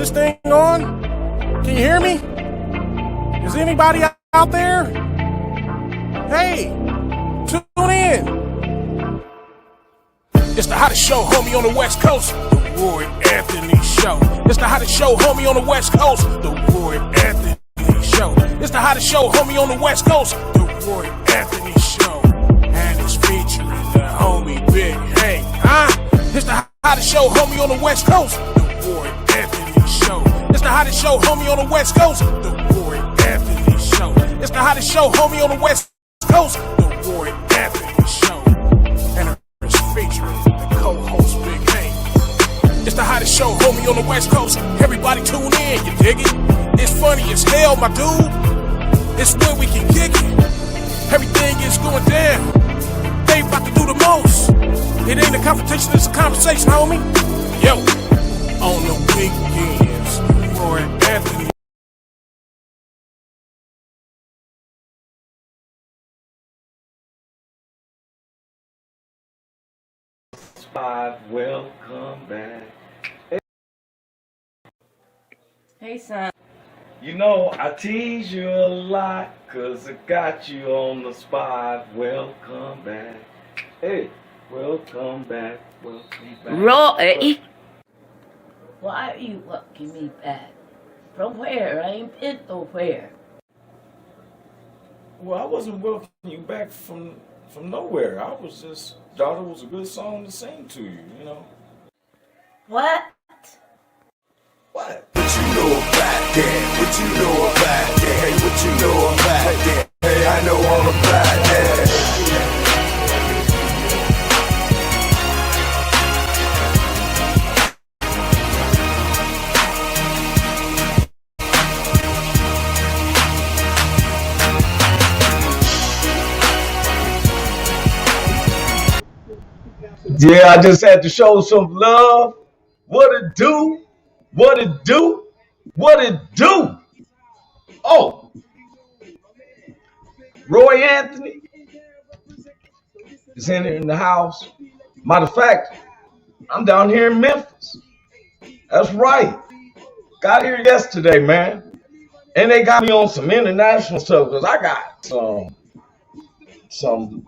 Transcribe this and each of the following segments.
this thing on? Can you hear me? Is anybody out there? Hey, tune in. It's the hottest show, homie, on the West Coast. The Roy Anthony Show. It's the hottest show, homie, on the West Coast. The Roy Anthony Show. It's the hottest show, homie, on the West Coast. The Roy Anthony Show. And it's featuring the homie Big Hank. It's the hottest show, homie, on the West Coast. The Roy Anthony Show. It's the hottest show, homie, on the West Coast. The Roy Anthony Show. It's the hottest show, homie, on the West Coast. The Roy Anthony Show. And it's featuring the co-host Big Hank. It's the hottest show, homie, on the West Coast. Everybody tune in, you dig it? It's funny as hell, my dude. It's where we can kick it. Everything is going down. They about to do the most. It ain't a confrontation, it's a conversation, homie. Yo, on the weekends, Roy Anthony. Welcome back. Hey, son. You know, I tease you a lot, cause I got you on the spot. Welcome back. Hey, welcome back. Welcome back. Roy! Why are you welcoming me back? From where? I ain't been nowhere. Well, I wasn't welcoming you back from nowhere. I was just thought it was a good song to sing to you, you know. What? What? What you know about that? What you know about that? Hey, what you know about that? Hey, I know all about that. Yeah, I just had to show some love. What it do? What it do? What it do? Oh, Roy Anthony is in the house. Matter of fact, I'm down here in Memphis. That's right. Got here yesterday, man. And they got me on some international stuff because I got some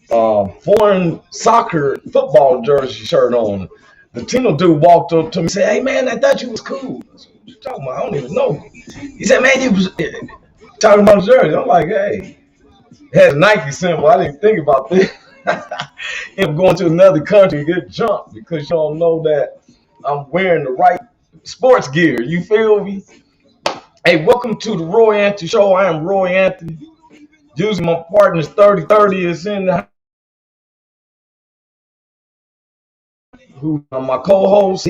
foreign soccer football jersey shirt on. The Latino dude walked up to me and said, "Hey man, I thought you was cool." I said, "What you talking about? I don't even know." He said, "Man, you was talking about the jersey." I'm like, "Hey, it has a Nike symbol. I didn't think about this." Him going to another country and get jumped because you don't know that I'm wearing the right sports gear. You feel me? Hey, welcome to the Roy Anthony Show. I am Roy Anthony. Using my partner's 3030 is in the who my co-host,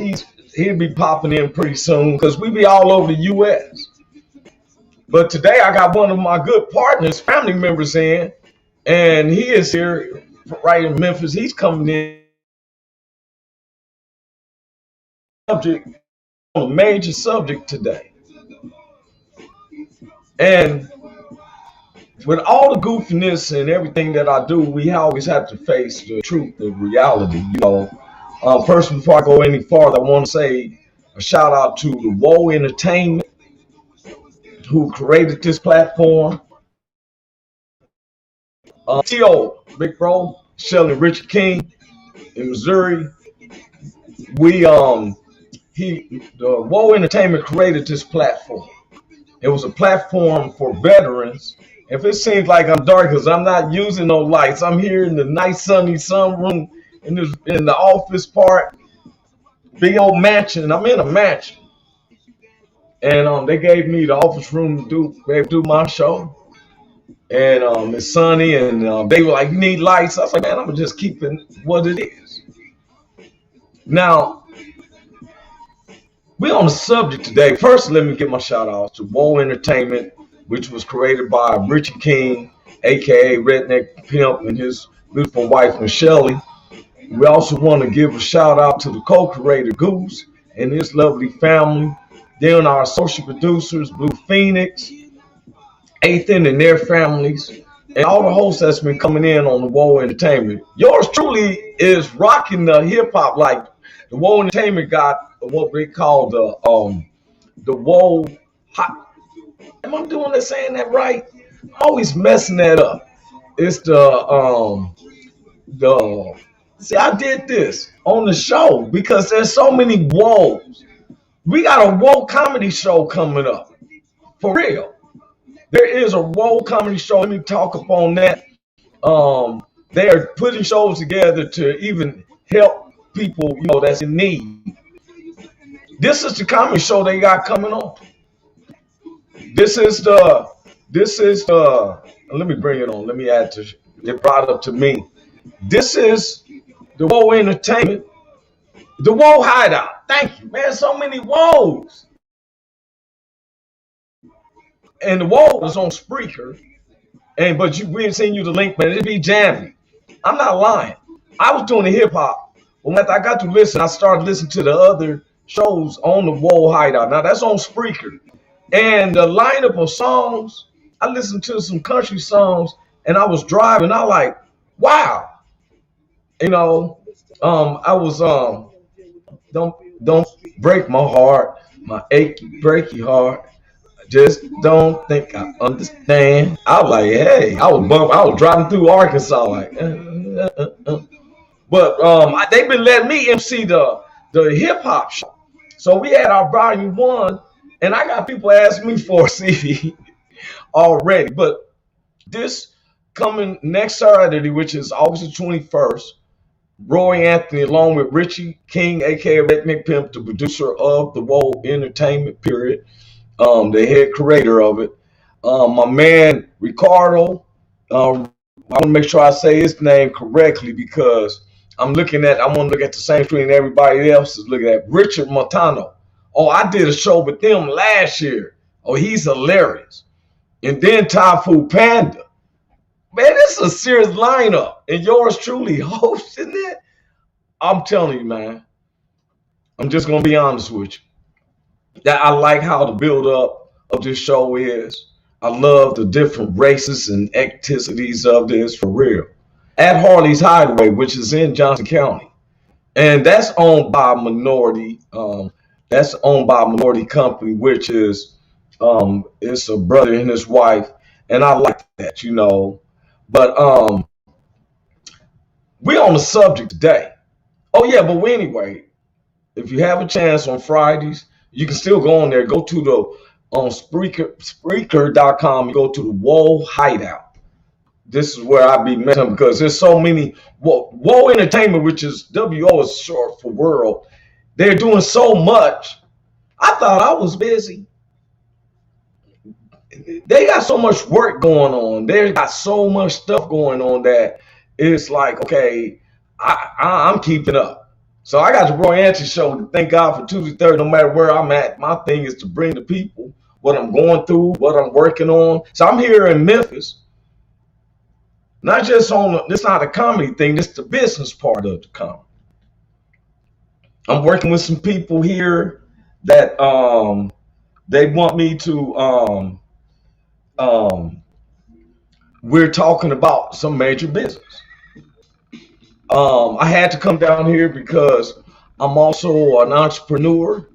he'll be popping in pretty soon because we be all over the U.S. But today I got one of my good partners, family members in, and he is here right in Memphis. He's coming in subject on a major subject today. And with all the goofiness and everything that I do, we always have to face the truth, the reality, you know. First, before I go any farther, I want to say a shout out to the Woe Entertainment, who created this platform. T.O. Big Bro, Shelly Richard King in Missouri. The Woe Entertainment created this platform. It was a platform for veterans. If it seems like I'm dark because I'm not using no lights, I'm here in the nice sunny sunroom in the office part, big old mansion. I'm in a mansion, and they gave me the office room to do my show. And it's sunny, and they were like, "You need lights?" I was like, "Man, I'm gonna just keep it what it is." Now, we're on the subject today. First, let me give my shout out to Woe Entertainment, which was created by Richard King, aka Redneck Pimp, and his beautiful wife Michelle. We also want to give a shout out to the co-creator Goose and his lovely family. Then our associate producers, Blue Phoenix, Ethan and their families, and all the hosts that's been coming in on the Woe Entertainment. Yours truly is rocking the hip hop. Like the Woe Entertainment got what they call the the Whoa. Am I doing that, saying that right? I'm always messing that up. It's the see, I did this on the show because there's so many woes. We got a woe comedy show coming up. For real. There is a woe comedy show. Let me talk upon that. They're putting shows together to even help people, that's in need. This is the comedy show they got coming on. This is the let me bring it on. Let me add to it brought up to me. This is the Woe Entertainment, the Woe Hideout. Thank you, man. So many woes. And the Woe was on Spreaker. But we didn't send you the link, man. It'd be jamming. I'm not lying. I was doing the hip hop. When I got to listen, I started listening to the other shows on the Woe Hideout. Now that's on Spreaker. And the lineup of songs, I listened to some country songs and I was driving. I like, wow. I was don't break my heart, my achy, breaky heart. Just don't think I understand. I was like, hey, I was driving through Arkansas like, but they've been letting me MC the hip hop show. So we had our volume 1, and I got people asking me for a CD already. But this coming next Saturday, which is August the 21st, Roy Anthony, along with Richie King, aka Redneck Pimp, the producer of the Woe Entertainment, period, the head creator of it, my man Ricardo. I want to make sure I say his name correctly because I want to look at the same screen everybody else is looking at. Richard Montano. Oh, I did a show with them last year. Oh, he's hilarious. And then Typhoon Panda. Man, this is a serious lineup. And yours truly hosting it. I'm telling you, man. I'm just going to be honest with you. That I like how the build up of this show is. I love the different races and ethnicities of this, for real. At Harley's Hideaway, which is in Johnson County. And that's owned by a minority. That's owned by a minority company, which is it's a brother and his wife. And I like that, But we're on the subject today. Oh yeah, but anyway, if you have a chance on Fridays, you can still go on there. Go to the on Spreaker.com. You go to the Woe Hideout. This is where I be messing because there's so many. Woe Entertainment, which is WO is short for world. They're doing so much. I thought I was busy. They got so much work going on. They got so much stuff going on that it's like, okay, I'm keeping up. So I got the Roy Anthony show. Thank God for Tuesday, Thursday, no matter where I'm at. My thing is to bring the people what I'm going through, what I'm working on. So I'm here in Memphis. Not just this not a comedy thing, this is the business part of the comedy. I'm working with some people here that they want me to we're talking about some major business. I had to come down here because I'm also an entrepreneur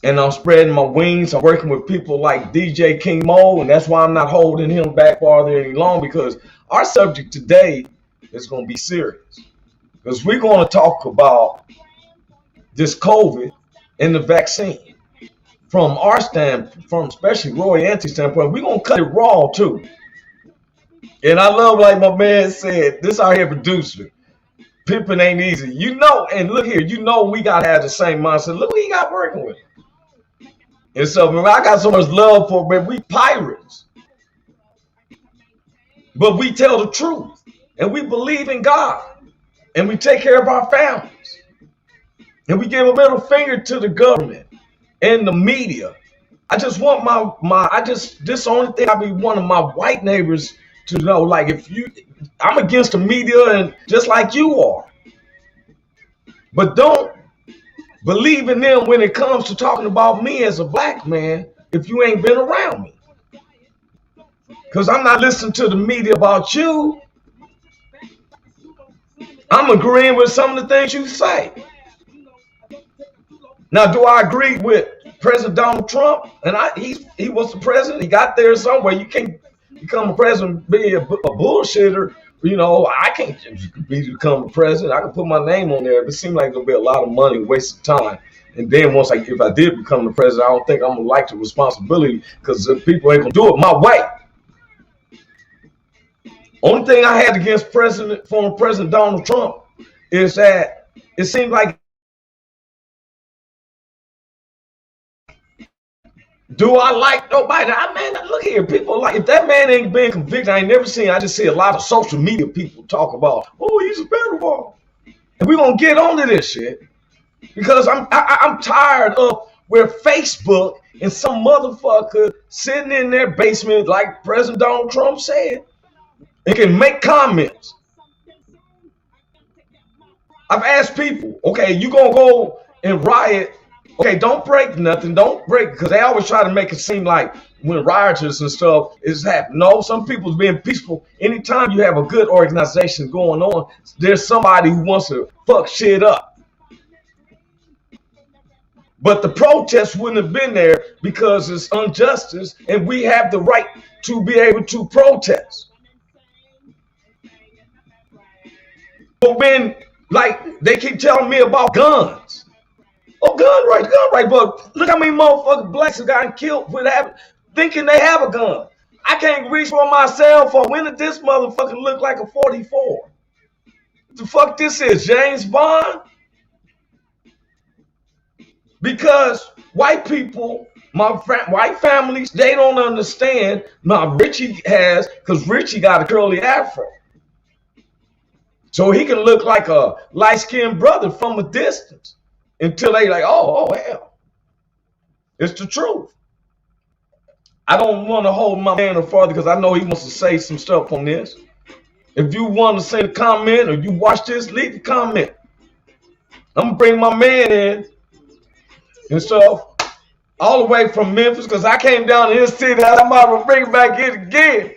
and I'm spreading my wings. I'm working with people like DJ King Mo, and that's why I'm not holding him back farther any longer, because our subject today is going to be serious. Because we're going to talk about this COVID and the vaccine. From our standpoint, from especially Roy Anthony's standpoint, we're going to cut it raw too. And I love, like my man said, this our here producer. Pimping ain't easy. And look here, we got to have the same mindset. Look what he got working with. And so, man, I got so much love for, man, we pirates. But we tell the truth. And we believe in God. And we take care of our families. And we give a middle finger to the government and the media. I just want this only thing I be wanting my white neighbors to know, like, I'm against the media and just like you are. But don't believe in them when it comes to talking about me as a black man if you ain't been around me. Because I'm not listening to the media about you. I'm agreeing with some of the things you say. Now, do I agree with President Donald Trump? And he was the president. He got there somewhere. You can't become a president be a bullshitter. You know, I can't become a president. I can put my name on there. But it seems like there'll be a lot of money, waste of time. And then if I did become the president, I don't think I'm gonna like the responsibility because people ain't gonna do it my way. Only thing I had against former President Donald Trump is that it seemed like, do I like nobody? Man, look here, people like, if that man ain't been convicted, I ain't never seen. I just see a lot of social media people talk about, oh, he's a pedophile, and we're gonna get onto this shit because I'm tired of where Facebook and some motherfucker sitting in their basement, like President Donald Trump said, and can make comments. I've asked people, okay, you gonna go and riot? Okay, don't break nothing. Don't break, because they always try to make it seem like when rioters and stuff is happening. No, some people's being peaceful. Anytime you have a good organization going on, there's somebody who wants to fuck shit up. But the protest wouldn't have been there because it's injustice, and we have the right to be able to protest. But when, like, they keep telling me about guns. Oh, gun right. But look how many motherfucking blacks have gotten killed with thinking they have a gun. I can't reach for my cell phone. When did this motherfucker look like a 44? What the fuck this is, James Bond? Because white people, white families, they don't understand. Now Richie has, because Richie got a curly afro. So he can look like a light-skinned brother from a distance. Until they like, oh hell. It's the truth. I don't want to hold my man no further because I know he wants to say some stuff on this. If you want to say a comment or you watch this, leave a comment. I'm going to bring my man in and stuff all the way from Memphis because I came down to his city. I might as well bring him back in again.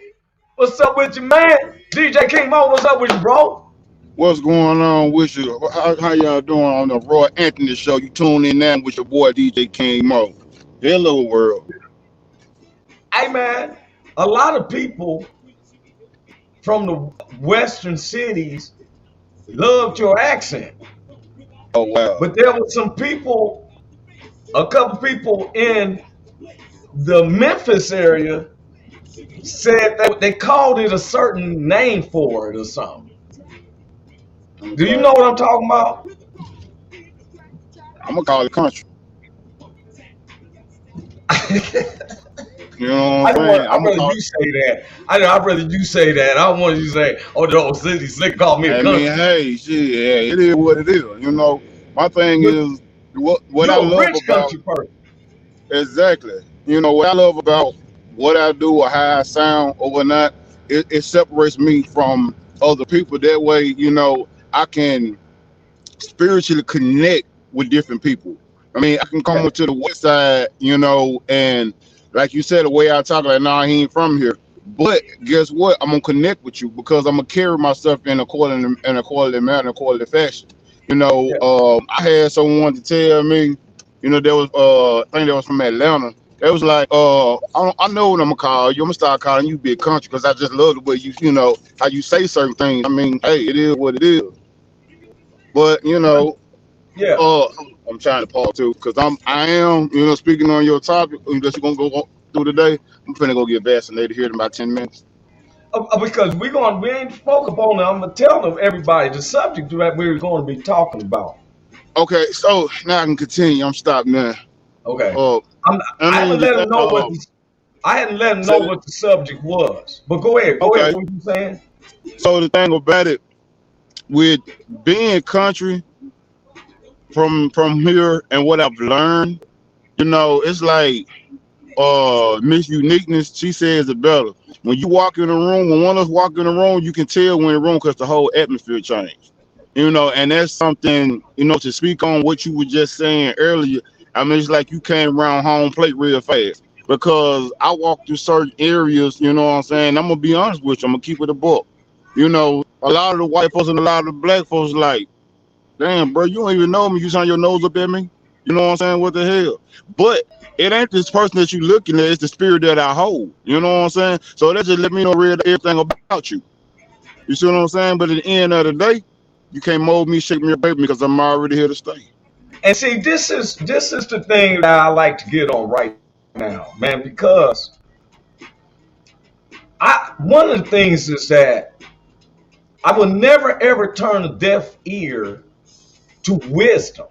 What's up with you, man? DJ King Mo, what's up with you, bro? What's going on with you? How y'all doing on the Roy Anthony show? You tune in now with your boy DJ King Mo. Hello, world. Hey, man, a lot of people from the western cities loved your accent. Oh, wow. But there were some people, a couple people in the Memphis area said that they called it a certain name for it or something. Do you know what I'm talking about? I'm gonna call it country. You know what I'm saying? I'd rather you say that. I'd rather you say that. I don't want you to say, oh, the old city slick called me a country. I mean, hey, shit, yeah, it is what it is. You know, my thing is what I love rich about country person. Exactly. You know, what I love about what I do or how I sound or whatnot, it separates me from other people. That way, you know, I can spiritually connect with different people. I mean, I can come to the west side, you know, and like you said, the way I talk, like, nah, he ain't from here. But guess what? I'm gonna connect with you because I'm gonna carry myself in a quality manner, quality fashion. You know, I had someone to tell me, you know, there was I think that was from Atlanta. It was like, I know what I'm gonna call you. I'm gonna start calling you big country because I just love the way you know, how you say certain things. I mean, hey, it is what it is. But you know, I'm trying to pause too because I am, you know, speaking on your topic that you're gonna go through today. I'm finna go get vaccinated here in about 10 minutes. Because we ain't spoke upon it. I'm gonna tell everybody the subject that we're going to be talking about. Okay, so now I can continue. I'm stopped now. Okay. I hadn't let them know what the subject was. But go ahead. Go ahead. What you saying? So the thing about it, with being country from here and what I've learned, you know, it's like Miss Uniqueness, she says it better. When you walk in a room, when one of us walk in a room, you can tell when in the room because the whole atmosphere changed. You know, and that's something, you know, to speak on what you were just saying earlier. I mean, it's like you came around home plate real fast because I walk through certain areas, you know what I'm saying? I'm going to be honest with you. I'm going to keep it a book. You know, a lot of the white folks and a lot of the black folks like, damn, bro, you don't even know me. You shine your nose up at me. You know what I'm saying? What the hell? But it ain't this person that you looking at, it's the spirit that I hold. You know what I'm saying? So that just let me know real everything about you. You see what I'm saying? But at the end of the day, you can't mold me, shake me, or bake me because I'm already here to stay. And see, this is the thing that I like to get on right now, man, because one of the things is that I will never ever turn a deaf ear to wisdom.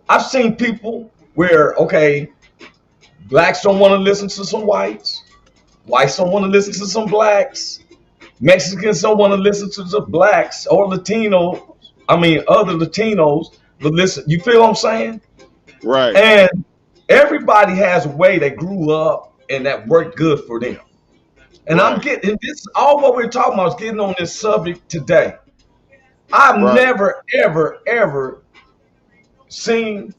I've seen people where, okay, blacks don't want to listen to some whites, whites don't want to listen to some blacks, Mexicans don't want to listen to the blacks or Latinos. I mean, other Latinos, but listen, you feel what I'm saying? Right, And everybody has a way they grew up and that worked good for them. And I'm right, getting this, all what we're talking about is getting on this subject today. I've right, never, ever, ever seen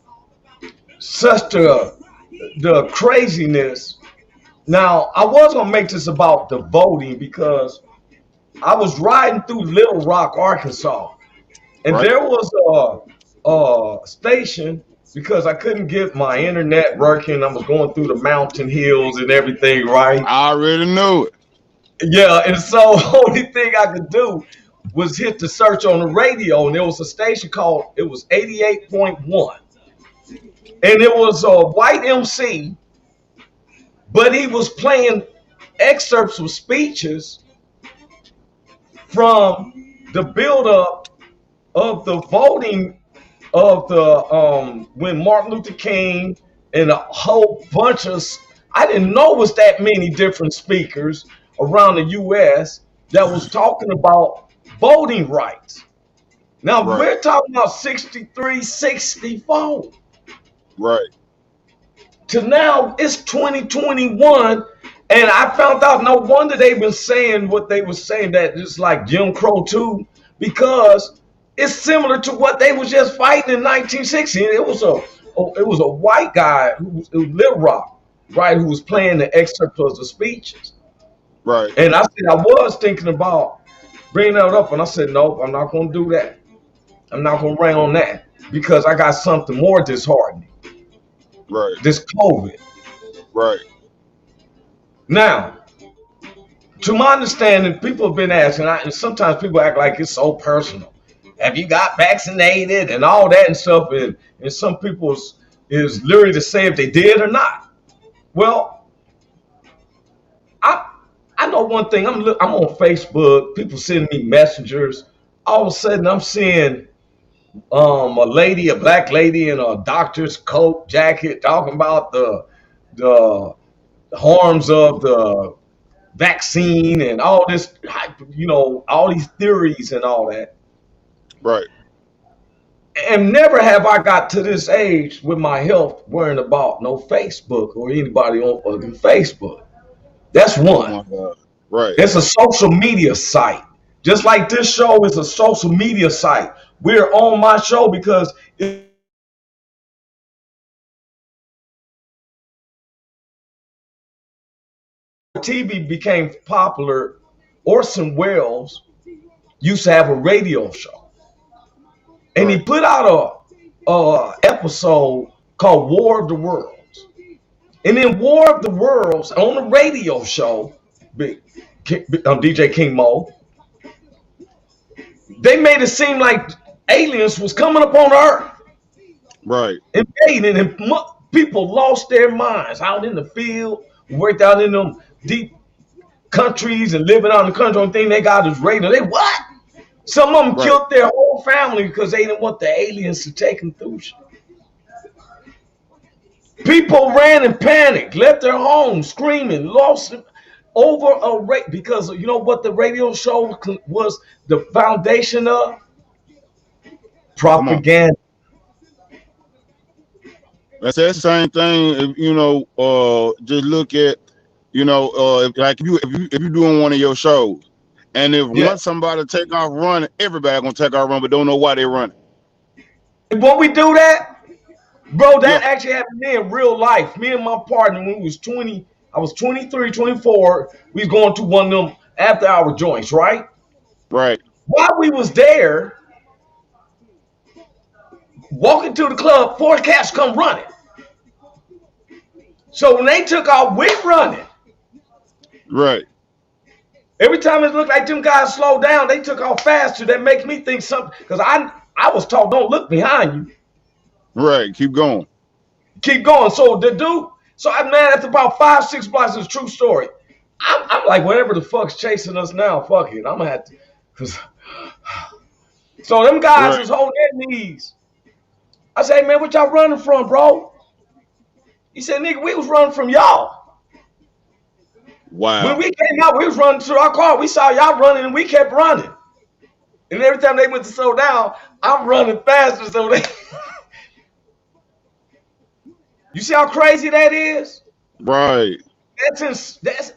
such the craziness. Now, I was going to make this about the voting because I was riding through Little Rock, Arkansas, and right. there was a station because I couldn't get my internet working. I was going through the mountain hills and everything, right? I already know it. Yeah, and so only thing I could do was hit the search on the radio, and there was a station called, it was 88.1, and it was a white MC, but he was playing excerpts of speeches from the buildup of the voting of the when Martin Luther King and a whole bunch of, I didn't know it was that many different speakers around the US that was talking about voting rights. Now Right, we're talking about 63, 64 right. to now it's 2021. And I found out no wonder they've been saying what they were saying, that it's like Jim Crow too, because it's similar to what they was just fighting in 1960. It was a white guy who was Little Rock, right, who was playing the excerpt of the speeches. Right. And I said I was thinking about bringing that up, and I said no, I'm not going to do that. I'm not going to rain on that because I got something more disheartening. Right. This COVID. Right. Now, to my understanding, people have been asking, and sometimes people act like it's so personal. Have you got vaccinated and all that and stuff? And some people is literally to say if they did or not. Well, I know one thing. I'm on Facebook. People sending me messengers. All of a sudden, I'm seeing a black lady in a doctor's coat jacket talking about the harms of the vaccine and all this, all these theories and all that. Right. And never have I got to this age with my health worrying about no Facebook or anybody on fucking Facebook. That's Oh one. my God. Right. It's a social media site. Just like this show is a social media site. We're on my show because TV became popular. Orson Welles used to have a radio show, and he Right. put out a episode called War of the Worlds. And in War of the Worlds on the radio show, DJ King Mo, they made it seem like aliens was coming upon Earth, Right. invading, and people lost their minds out in the field, worked out in them deep countries and living out in the country. Only thing they got is radio. They what? Some of them Right. killed their whole family because they didn't want the aliens to take them through. People ran in panic, left their homes screaming, lost over a rate because you know what the radio show was the foundation of? Come on. Propaganda. That's the same thing. If just look at, if you doing one of your shows, and if Yeah. once somebody take off running, everybody gonna take off running, but don't know why they running. When we do that, bro, Yeah. that actually happened to me in real life. Me and my partner, when we was 20, I was 23, 24, we was going to one of them after hour joints, right? Right. While we was there, walking to the club, 4 cats come running. So when they took off, we running. Right. Every time it looked like them guys slowed down, they took off faster. That makes me think something, because I was taught don't look behind you. Right. Keep going. Keep going. So the dude, after about 5-6 blocks, it's a true story. I'm like, whatever the fuck's chasing us now, fuck it. I'm gonna have to, cause so them guys was holding their knees. I said, hey, man, what y'all running from, bro? He said, nigga, we was running from y'all. Wow. When we came out, we was running to our car. We saw y'all running and we kept running. And every time they went to slow down, I'm running faster. So they you see how crazy that is? Right. That's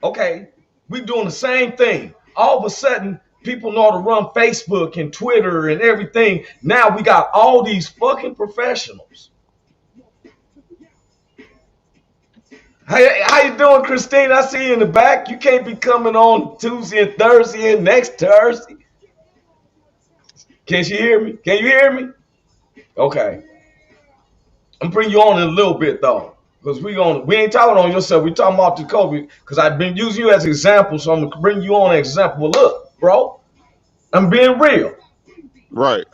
okay. We doing the same thing. All of a sudden, people know how to run Facebook and Twitter and everything. Now we got all these fucking professionals. How you doing, Christine? I see you in the back. You can't be coming on Tuesday and Thursday and next Thursday. Can you hear me? Can you hear me? Okay. I'm bringing you on in a little bit though, because we ain't talking on yourself. We talking about the COVID, because I've been using you as an example, so I'm gonna bring you on an example. Well, look, bro, I'm being real. Right.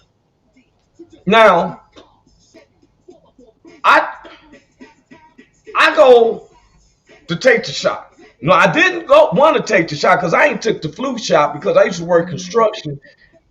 Now, I go to take the shot. No, I didn't want to take the shot because I ain't took the flu shot because I used to work construction.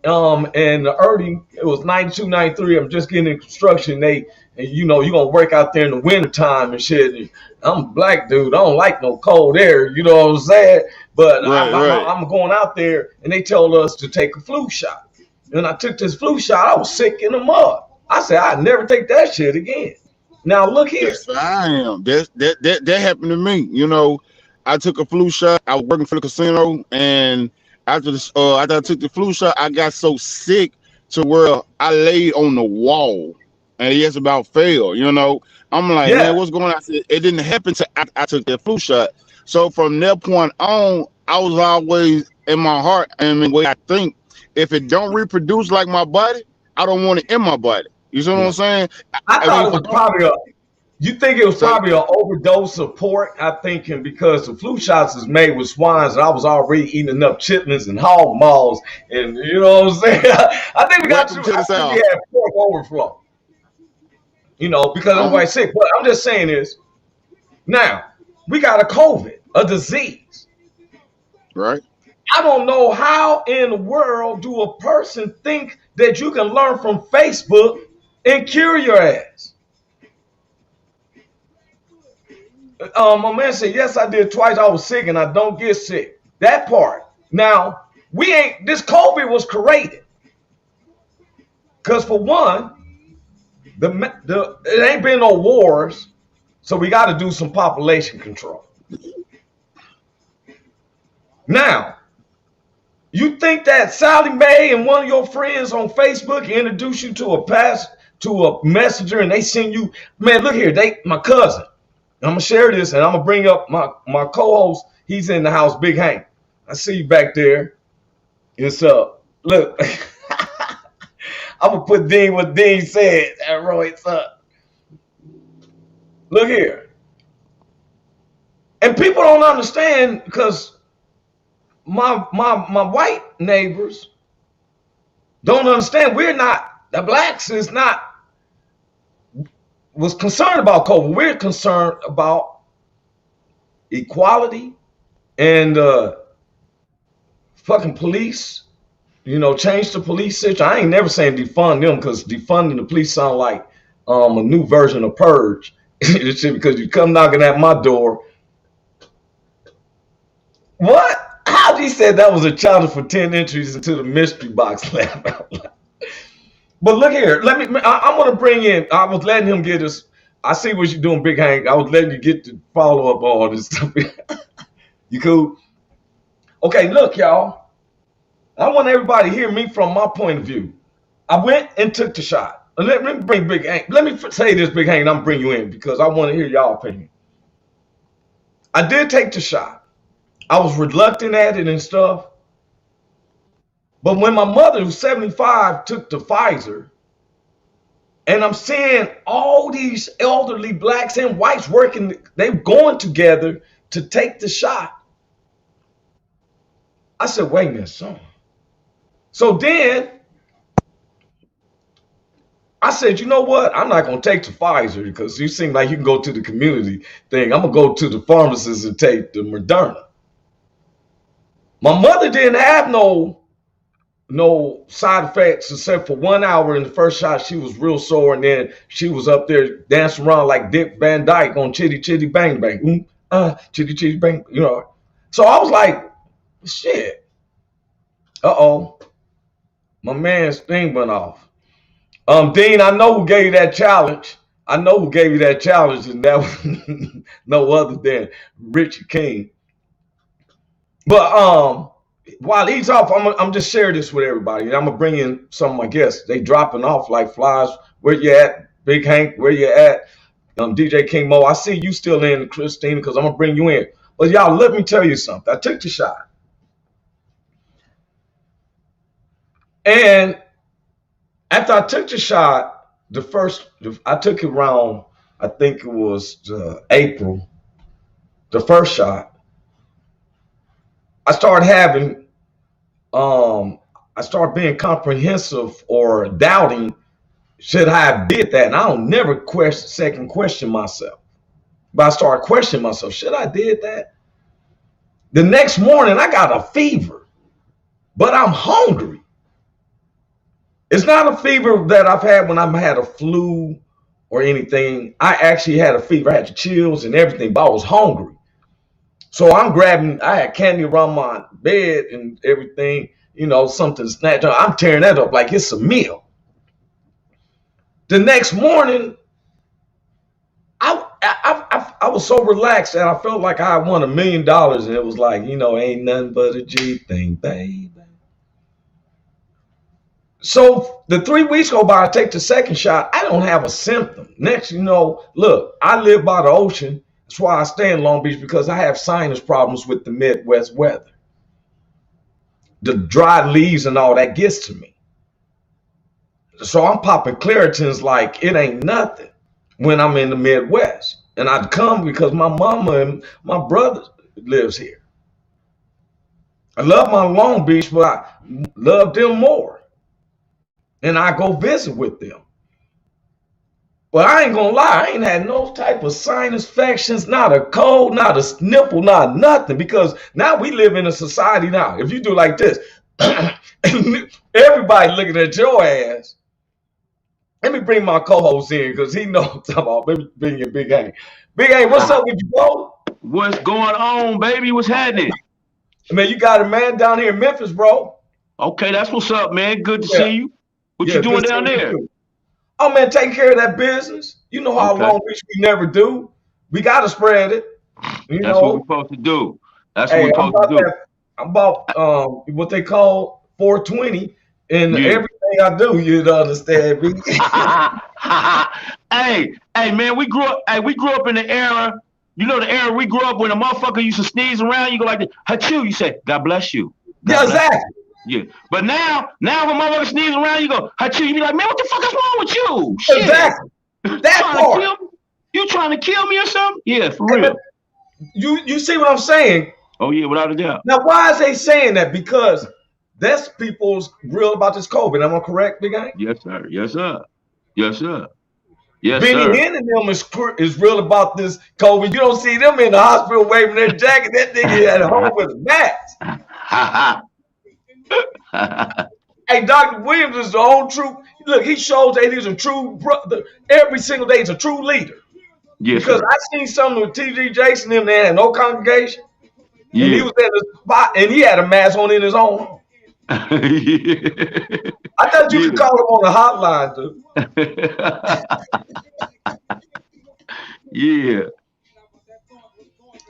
And it was 92, 93. I'm just getting in construction. And you're gonna work out there in the wintertime and shit. And I'm a black dude. I don't like no cold air. You know what I'm saying? But I'm going out there, and they told us to take a flu shot. And I took this flu shot. I was sick in the mud. I said I'd never take that shit again. Now look here. Yes, I am. That happened to me. You know, I took a flu shot. I was working for the casino, and after I took the flu shot, I got so sick to where I laid on the wall, and just about fell. You know, I'm like, man, what's going on? I said, it didn't happen till I took that flu shot. So from that point on, I was always in my heart and the way I think. If it don't reproduce like my body, I don't want it in my body. You see what I'm saying? I thought it was probably you think it was probably an overdose of pork, I thinking, because the flu shots is made with swines, and I was already eating enough chitlins and hog maws, and you know what I'm saying? I think we had pork overflow. You know, because I'm quite sick. What I'm just saying is, now, we got a COVID, a disease. Right. I don't know how in the world do a person think that you can learn from Facebook and cure your ass. My man said, yes, I did twice. I was sick and I don't get sick. That part. Now, this COVID was created. Because for one, it ain't been no wars, so we got to do some population control. Now, you think that Sally Mae and one of your friends on Facebook introduce you to a messenger, and they send you, man, look here, my cousin. I'm going to share this, and I'm going to bring up my co-host. He's in the house, Big Hank. I see you back there. It's up. Look, I'm going to put Dean what Dean said. It's up. Look here. And people don't understand because my white neighbors don't understand. The blacks was concerned about COVID. We're concerned about equality and fucking police. You know, change the police situation. I ain't never saying defund them, because defunding the police sound like a new version of Purge. Because you come knocking at my door. What? How he said that was a challenge for 10 entries into the mystery box lab. But look here, I'm going to bring in, I was letting him get his, I see what you're doing, Big Hank. I was letting you get to follow up on all this stuff. You cool? Okay, look, y'all. I want everybody to hear me from my point of view. I went and took the shot. Let me bring Big Hank. Let me say this, Big Hank, and I'm bring you in because I want to hear y'all opinion. I did take the shot. I was reluctant at it and stuff. But when my mother, who's 75, took the Pfizer, And I'm seeing all these elderly blacks and whites working, they're going together to take the shot. I said, wait a minute, son. So then I said, you know what? I'm not going to take the Pfizer because you seem like you can go to the community thing. I'm going to go to the pharmacist and take the Moderna. My mother didn't have no side effects except for 1 hour in the first shot. She was real sore, and then she was up there dancing around like Dick Van Dyke on Chitty Chitty Bang Bang. Chitty Chitty Bang, you know. So I was like, shit. Uh-oh. My man's thing went off. Dean, I know who gave you that challenge. I know who gave you that challenge, and that was no other than Richard King. But while he's off, I'm just sharing this with everybody. And I'm gonna bring in some of my guests. They dropping off like flies. Where you at, Big Hank? Where you at? DJ King Mo. I see you still in, Christina, because I'm gonna bring you in. But y'all, let me tell you something. I took the shot, and after I took the shot, I took it around, I think it was April, the first shot. I started being comprehensive or doubting, should I have did that? And I don't never second question myself. But I started questioning myself, should I did that? The next morning, I got a fever, but I'm hungry. It's not a fever that I've had when I've had a flu or anything. I actually had a fever. I had the chills and everything, but I was hungry. So I had candy around my bed and everything, something snatched up. I'm tearing that up like it's a meal. The next morning, I was so relaxed that I felt like I won $1 million, and it was like, ain't nothing but a G thing, baby. So the 3 weeks go by, I take the second shot. I don't have a symptom. Next, look, I live by the ocean. That's why I stay in Long Beach, because I have sinus problems with the Midwest weather. The dry leaves and all that gets to me. So I'm popping Claritins like it ain't nothing when I'm in the Midwest. And I'd come because my mama and my brother lives here. I love my Long Beach, but I love them more. And I go visit with them. But I ain't gonna lie, I ain't had no type of sinus infections, not a cold, not a sniffle, not nothing. Because now we live in a society now. If you do like this, everybody looking at your ass. Let me bring my co-host in because he knows what I'm talking about. Let me bring in Big A. Big A, what's up with you, bro? What's going on, baby? What's happening? Man, you got a man down here in Memphis, bro. Okay, that's what's up, man. Good to see you. What you doing down there? Oh, man, taking care of that business. You know how Long Beach we never do. We got to spread it. That's what we're supposed to do. That's what we're supposed to do. I'm about what they call 420 in everything I do, you understand me? hey, man, we grew up in the era, the era we grew up when a motherfucker used to sneeze around, you go like this, achoo, you say, God bless you. Yeah, exactly. Yeah, but now if a motherfucker sneezes around, you go, achoo, you be like, man, what the fuck is wrong with you? Shit. Exactly. That part. You trying to kill me or something? Yeah, for real. You see what I'm saying? Oh, yeah, without a doubt. Now, why is they saying that? Because that's people's real about this COVID. Am I correct, Big Guy? Yes, sir. Yes, sir. Yes, sir. Yes, Benny sir. Hinn and them is real about this COVID. You don't see them in the hospital waving their jacket. That nigga at home with a mask. Hey, Dr. Williams is the old true. Look, he shows that he's a true brother. Every single day, he's a true leader. Yes, because sir. I seen something with T.G. Jason and them. They had no congregation. Yeah. And he was in the spot, and he had a mask on in his own home. Yeah. I thought you could call him on the hotline, dude. Yeah.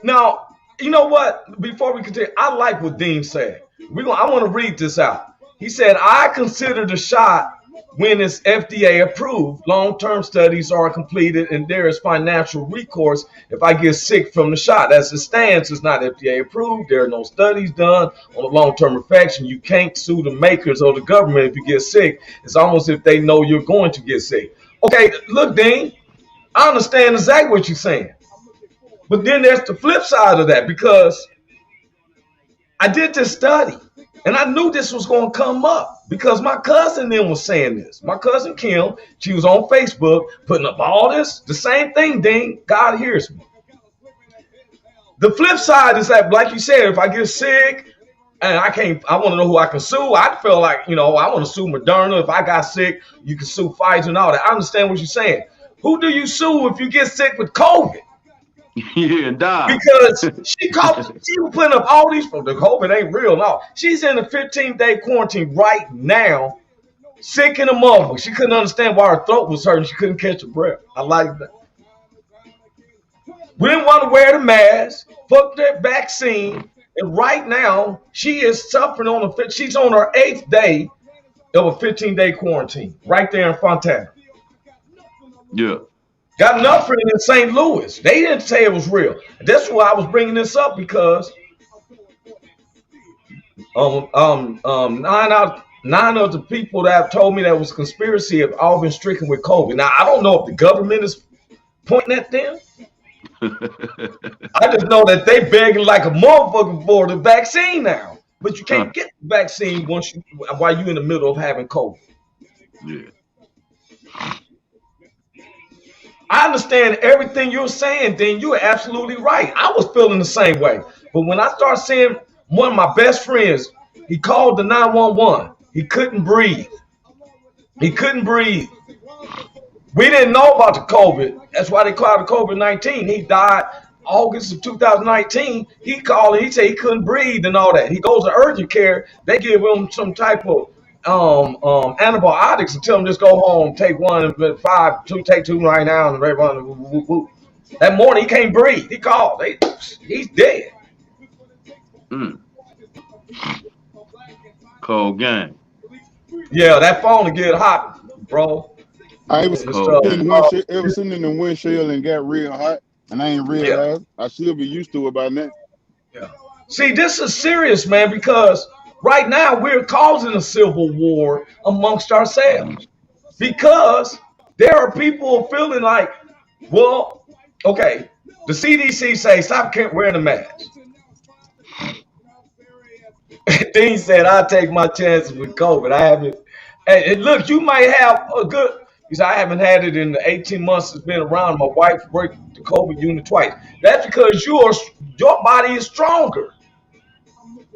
Now, you know what? Before we continue, I like what Dean said. I want to read this out. He said, I consider the shot when it's FDA approved. Long-term studies are completed and there is financial recourse if I get sick from the shot. As it stands, it's not FDA approved. There are no studies done on a long-term infection. You can't sue the makers or the government if you get sick. It's almost if they know you're going to get sick. Okay, look, Dean, I understand exactly what you're saying. But then there's the flip side of that because I did this study and I knew this was going to come up because my cousin then was saying this. My cousin Kim, she was on Facebook putting up all this, the same thing, Dean. God hears me. The flip side is that, like you said, if I get sick and I want to know who I can sue. I feel like, I want to sue Moderna. If I got sick, you can sue Pfizer and all that. I understand what you're saying. Who do you sue if you get sick with COVID? Yeah, die. Because she was putting up all these, the COVID ain't real. No, she's in a 15-day quarantine right now, sick in the mother. She couldn't understand why her throat was hurting. She couldn't catch her breath. I like that. We didn't want to wear the mask, fuck that vaccine, and right now she is suffering she's on her 8th day of a 15-day quarantine right there in Fontana. Yeah. Got enough for it in St. Louis. They didn't say it was real. That's why I was bringing this up because nine of the people that have told me that was conspiracy have all been stricken with COVID. Now I don't know if the government is pointing at them. I just know that they begging like a motherfucker for the vaccine now. But you can't get the vaccine while you're in the middle of having COVID. Yeah. I understand everything you're saying, then you're absolutely right. I was feeling the same way. But when I started seeing one of my best friends, he called the 911. He couldn't breathe. He couldn't breathe. We didn't know about the COVID. That's why they called it COVID-19. He died August of 2019. He called and he said he couldn't breathe and all that. He goes to urgent care. They give him some type of antibiotics and tell him just go home, take one, take two right now, and that morning he can't breathe. He called. He's dead. Cold game. Yeah, that phone will get hot, bro. I was sitting in the windshield and got real hot, and I ain't realized. I should be used to it by now. Yeah. See, this is serious, man, because right now we're causing a civil war amongst ourselves because there are people feeling like, well, okay, the CDC say stop wearing the mask. Dean said, I'll take my chances with COVID. I haven't. And look, you might have a good. He said, I haven't had it in the 18 months it's been around. My wife worked the COVID unit twice. That's because your body is stronger.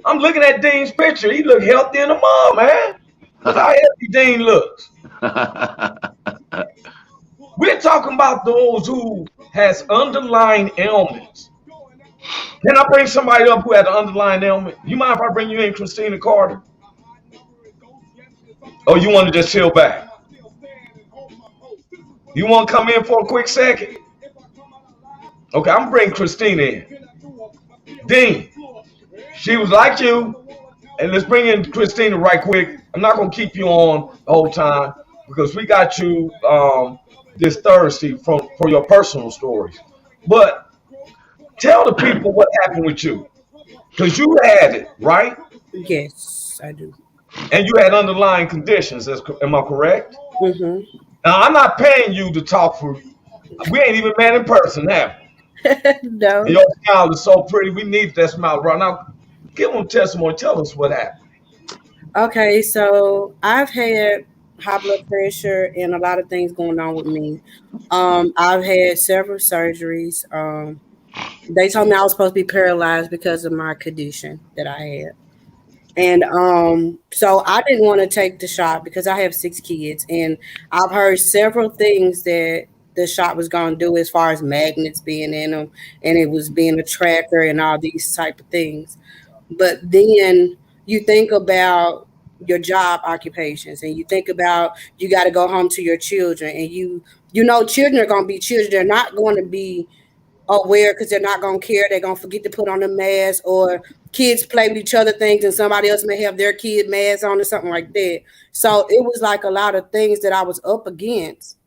I'm looking at Dean's picture. He look healthy in the mom, man. Look how healthy Dean looks. We're talking about those who has underlying ailments. Can I bring somebody up who had an underlying ailment? You mind if I bring you in Christina Carter? Or you want to just chill back? You want to come in for a quick second? Okay, I'm bringing Christina in. Dean, she was like you. And let's bring in Christina right quick. I'm not going to keep you on the whole time because we got you this Thursday for your personal stories. But tell the people what happened with you. Because you had it, right? Yes, I do. And you had underlying conditions. Am I correct? Mm-hmm. Now, I'm not paying you to talk for. We ain't even met in person, have we? No. And your smile is so pretty. We need that smile right now. Give them testimony. Tell us what happened. Okay, so I've had high blood pressure and a lot of things going on with me. I've had several surgeries. They told me I was supposed to be paralyzed because of my condition that I had. And so I didn't want to take the shot because I have 6 kids, and I've heard several things that the shot was going to do as far as magnets being in them, and it was being a tracker and all these type of things. But then you think about your job occupations, and you think about you got to go home to your children, and you know children are going to be children. They're not going to be aware because they're not going to care. They're going to forget to put on a mask, or kids play with each other things and somebody else may have their kid mask on or something like that. So it was like a lot of things that I was up against.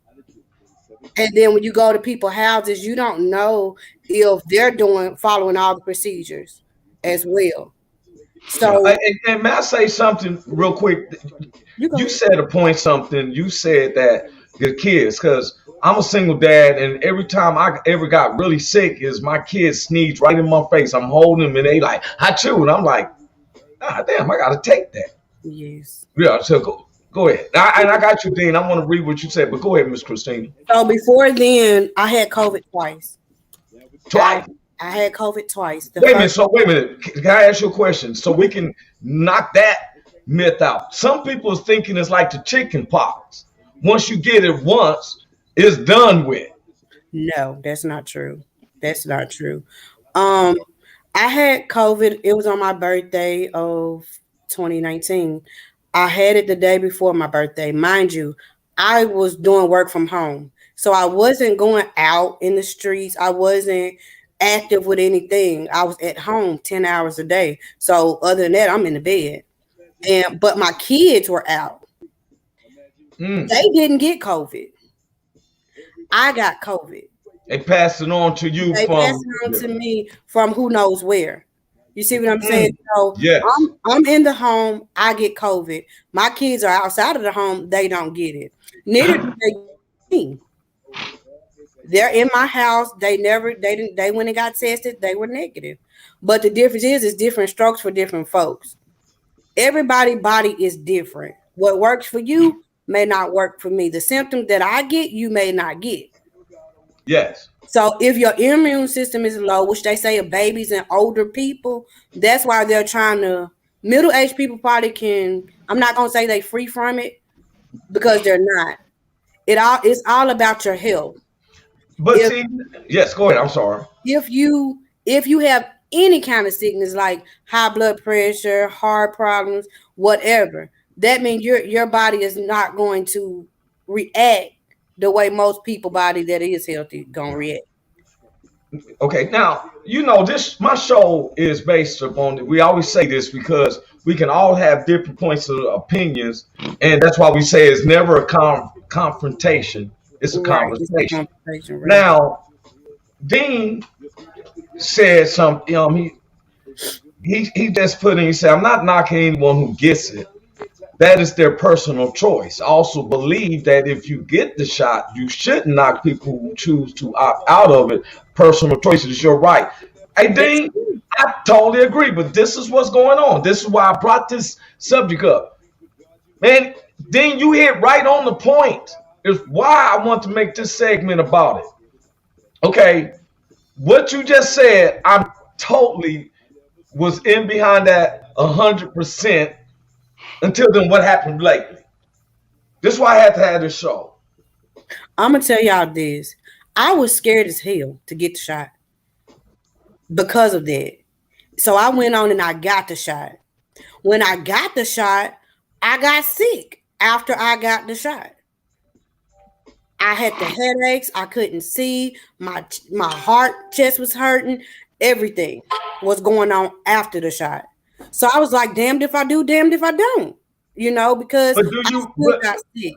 And then when you go to people's houses, you don't know if they're following all the procedures as well. So and may I say something real quick? You said something. You said that the kids, because I'm a single dad, and every time I ever got really sick is my kids sneeze right in my face. I'm holding them, and they like, "Achoo," and I'm like, "Ah, damn, I gotta take that." Yes. Yeah, so go ahead. And I got you, Dean. I want to read what you said, but go ahead, Miss Christina. So before then, I had COVID twice. I Twice. I had COVID twice. The Wait a minute. first So wait a minute. Can I ask you a question so we can knock that myth out? Some people are thinking it's like the chicken pox. Once you get it once, it's done with. No, that's not true. That's not true. Um, I had COVID. It was on my birthday of 2019. I had it the day before my birthday. Mind you, I was doing work from home. So I wasn't going out in the streets. I wasn't active with anything. I was at home 10 hours a day. So other than that, I'm in the bed. And but my kids were out. Mm. They didn't get COVID. I got COVID. They pass it on to you They pass from. it on to me from who knows where. You see what I'm saying? Mm. So Yes. I'm in the home, I get COVID. My kids are outside of the home, they don't get it. Neither do they get me. They're in my house. They went and got tested, they were negative. But the difference is it's different strokes for different folks. Everybody's body is different. What works for you may not work for me. The symptoms that I get, you may not get. Yes. So if your immune system is low, which they say of babies and older people, that's why they're trying to. Middle-aged people probably can. I'm not gonna say they free from it because they're not. It's all about your health. But If see, yes, go ahead. I'm sorry. if you have any kind of sickness like high blood pressure, heart problems, whatever, that means your body is not going to react the way most people body that is healthy gonna react. Okay, now you know this. My show is based upon. We always say this because we can all have different points of opinions, and that's why we say it's never a confrontation. It's a Right. It's a conversation. conversation, right? Now, Dean said something. He just put in. He said, "I'm not knocking anyone who gets it. That is their personal choice. I also believe that if you get the shot, you shouldn't knock people who choose to opt out of it. Personal choice is your right." Hey, That's Dean, I totally agree, but this is what's going on. This is why I brought this subject up. Man, Dean, you hit right on the point. Is why I want to make this segment about it. Okay, what you just said, I'm totally was in behind that 100% until then what happened lately. This is why I had to have this show. I'm gonna tell y'all this. I was scared as hell to get the shot because of that. So I went on and I got the shot. When I got the shot, I got sick after I got the shot. I had the headaches. I couldn't see. My heart, chest was hurting. Everything was going on after the shot. So I was like, damned if I do, damned if I don't. Because But do I you still got sick.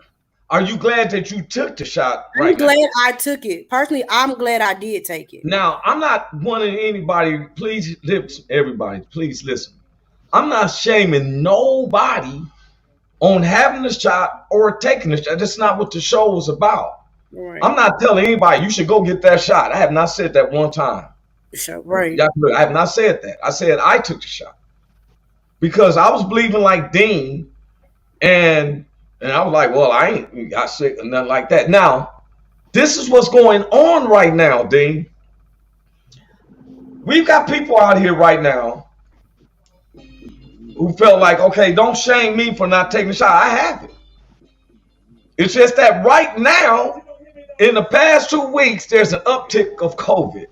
are you glad that you took the shot I'm right now? glad I took it. Personally, I'm glad I did take it. Now, I'm not wanting anybody, please listen, everybody, please listen. I'm not shaming nobody on having the shot or taking the shot. That's not what the show is about. Right. I'm not telling anybody you should go get that shot. I have not said that one time. Sure, right. I have not said that. I said I took the shot because I was believing like Dean, and I was like, well, I ain't got sick or nothing like that. Now, this is what's going on right now, Dean. We've got people out here right now who felt like, okay, don't shame me for not taking the shot. I have it. It's just that right now, in the past 2 weeks, there's an uptick of COVID.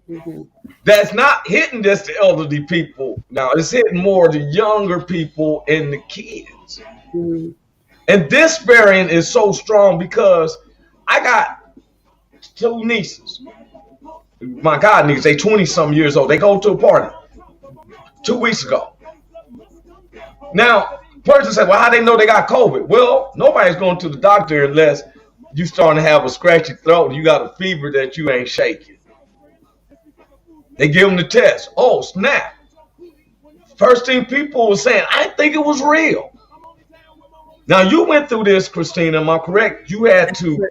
Mm-hmm. That's not hitting just the elderly people now. It's hitting more the younger people and the kids. Mm-hmm. And this variant is so strong because I got 2 nieces. My God, nieces, they 20-some years old. They go to a party 2 weeks ago. Now, person said, well, how they know they got COVID? Well, nobody's going to the doctor unless you starting to have a scratchy throat and you got a fever that you ain't shaking. They give them the test. Oh, snap. First thing people were saying, I think it was real. Now you went through this, Christina. Am I correct? You had to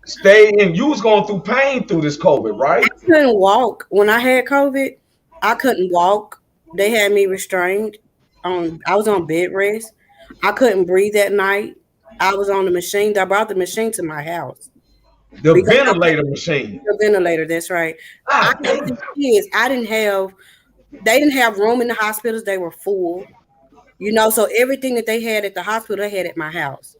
stay in. You was going through pain through this COVID, right? I couldn't walk when I had COVID. I couldn't walk. They had me restrained. I was on bed rest. I couldn't breathe at night. I was on the machine. I brought the machine to my house The because I was ventilator machine. the ventilator. That's right. I Ah, had these kids. I didn't have. They didn't have room in the hospitals. They were full. So everything that they had at the hospital, they had at my house.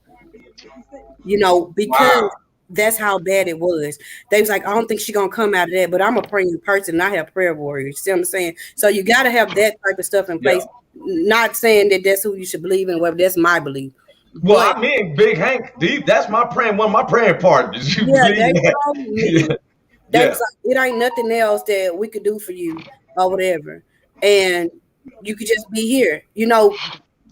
Because wow. that's how bad it was. They was like, I don't think she's gonna come out of that, but I'm a praying person and I have prayer warriors. See what I'm saying? So you gotta have that type of stuff in Yeah. place. Not saying that that's who you should believe in, whatever, that's my belief. Well, But I mean, Big Hank, that's my praying, one of my praying partners. You yeah, believe they that? told me Yeah. they Yeah. was like, it ain't nothing else that we could do for you or whatever. And you could just be here.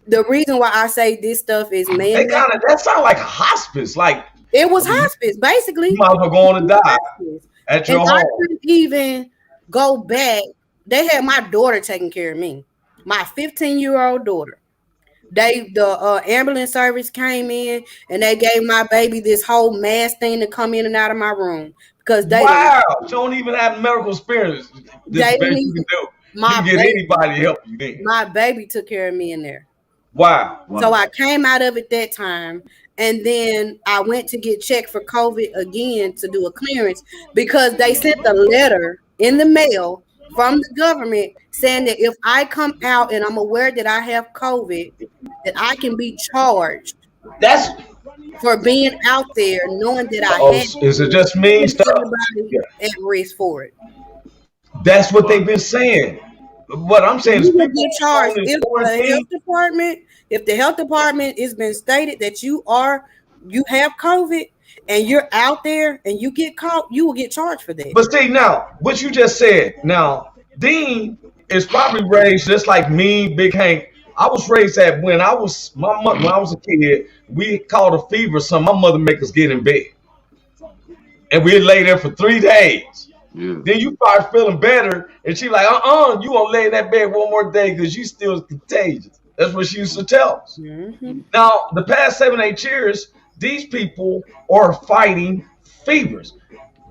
The reason why I say this stuff is They man-made, kind of that sound like hospice. Like it was you hospice, basically. might as well go on to die at And your I home. couldn't even go back. They had my daughter taking care of me, my 15-year-old daughter. The ambulance service came in and they gave my baby this whole mask thing to come in and out of my room because they didn't. Wow, you don't even have medical experience. This They is the didn't best you even. can do. You My can get baby, anybody to help you then. my baby took care of me in there. Wow. So Wow. I came out of it that time, and then I went to get checked for COVID again to do a clearance because they sent a letter in the mail from the government saying that if I come out and I'm aware that I have COVID, that I can be charged That's for being out there knowing that I oh, had is it just mean putting stuff? everybody Yeah. at risk for it. That's what they've Wow. been saying. What I'm saying is You will people get charged on this if quarantine. the health department it's been stated that you have COVID and you're out there and you get caught, you will get charged for that. But see now, what you just said. Now, Dean is probably raised just like me, Big Hank. I was raised that when I was when I was a kid, we called a fever. Some my mother make us get in bed, and we'd lay there for 3 days. Yeah. Then you start feeling better, and she like, you won't lay in that bed one more day because you still contagious. That's what she used to tell us. Mm-hmm. Now, the past 7, 8 years, these people are fighting fevers.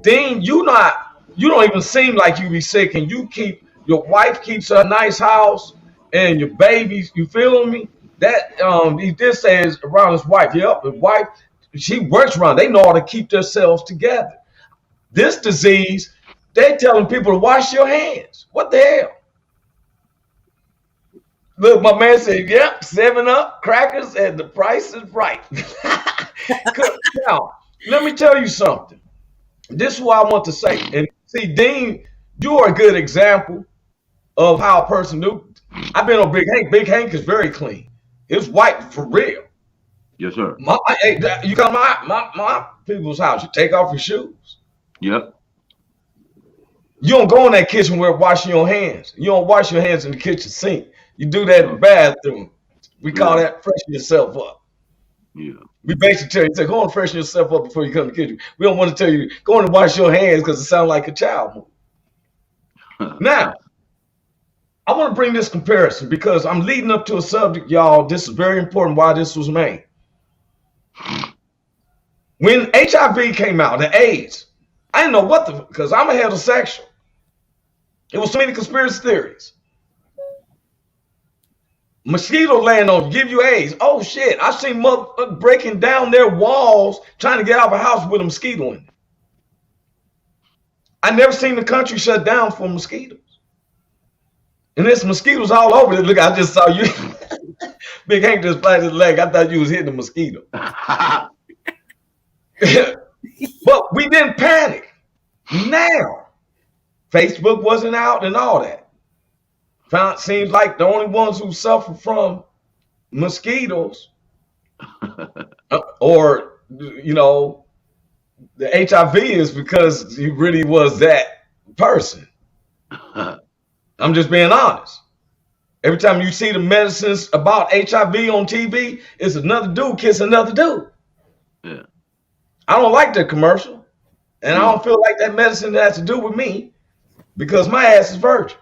Dean, you don't even seem like you be sick, and your wife keeps a nice house, and your babies. You feel me? That he did say is around his wife. Yep, his wife. She works around. They know how to keep themselves together. This disease, they telling people to wash your hands. What the hell? Look, my man said, yep, 7-Up, crackers, and the price is right. Now, let me tell you something. This is what I want to say. And see, Dean, you are a good example of how a person do. I've been on Big Hank. Big Hank is very clean. It's white for real. Yes, sir. You come to my people's house, you take off your shoes. Yep. You don't go in that kitchen where washing your hands. You don't wash your hands in the kitchen sink. You do that in the bathroom. We call that freshen yourself up. Yeah. We basically tell you, say, go and freshen yourself up before you come to the kitchen. We don't want to tell you, go and wash your hands because it sounds like a child movie. Now, I want to bring this comparison because I'm leading up to a subject, y'all. This is very important why this was made. When HIV came out, the AIDS, I didn't know because I'm a heterosexual. It was so many conspiracy theories. Mosquito land on give you AIDS. Oh shit! I've seen motherfuckers breaking down their walls trying to get out of a house with a mosquito in it. I never seen the country shut down for mosquitoes. And there's mosquitoes all over it. Look, I just saw you. Big Hank just flashed his leg. I thought you was hitting a mosquito. But we didn't panic. Now, Facebook wasn't out and all that. Seems like the only ones who suffer from mosquitoes or, the HIV is because he really was that person. I'm just being honest. Every time you see the medicines about HIV on TV, it's another dude kissing another dude. Yeah. I don't like that commercial. And I don't feel like that medicine has to do with me because my ass is virgin.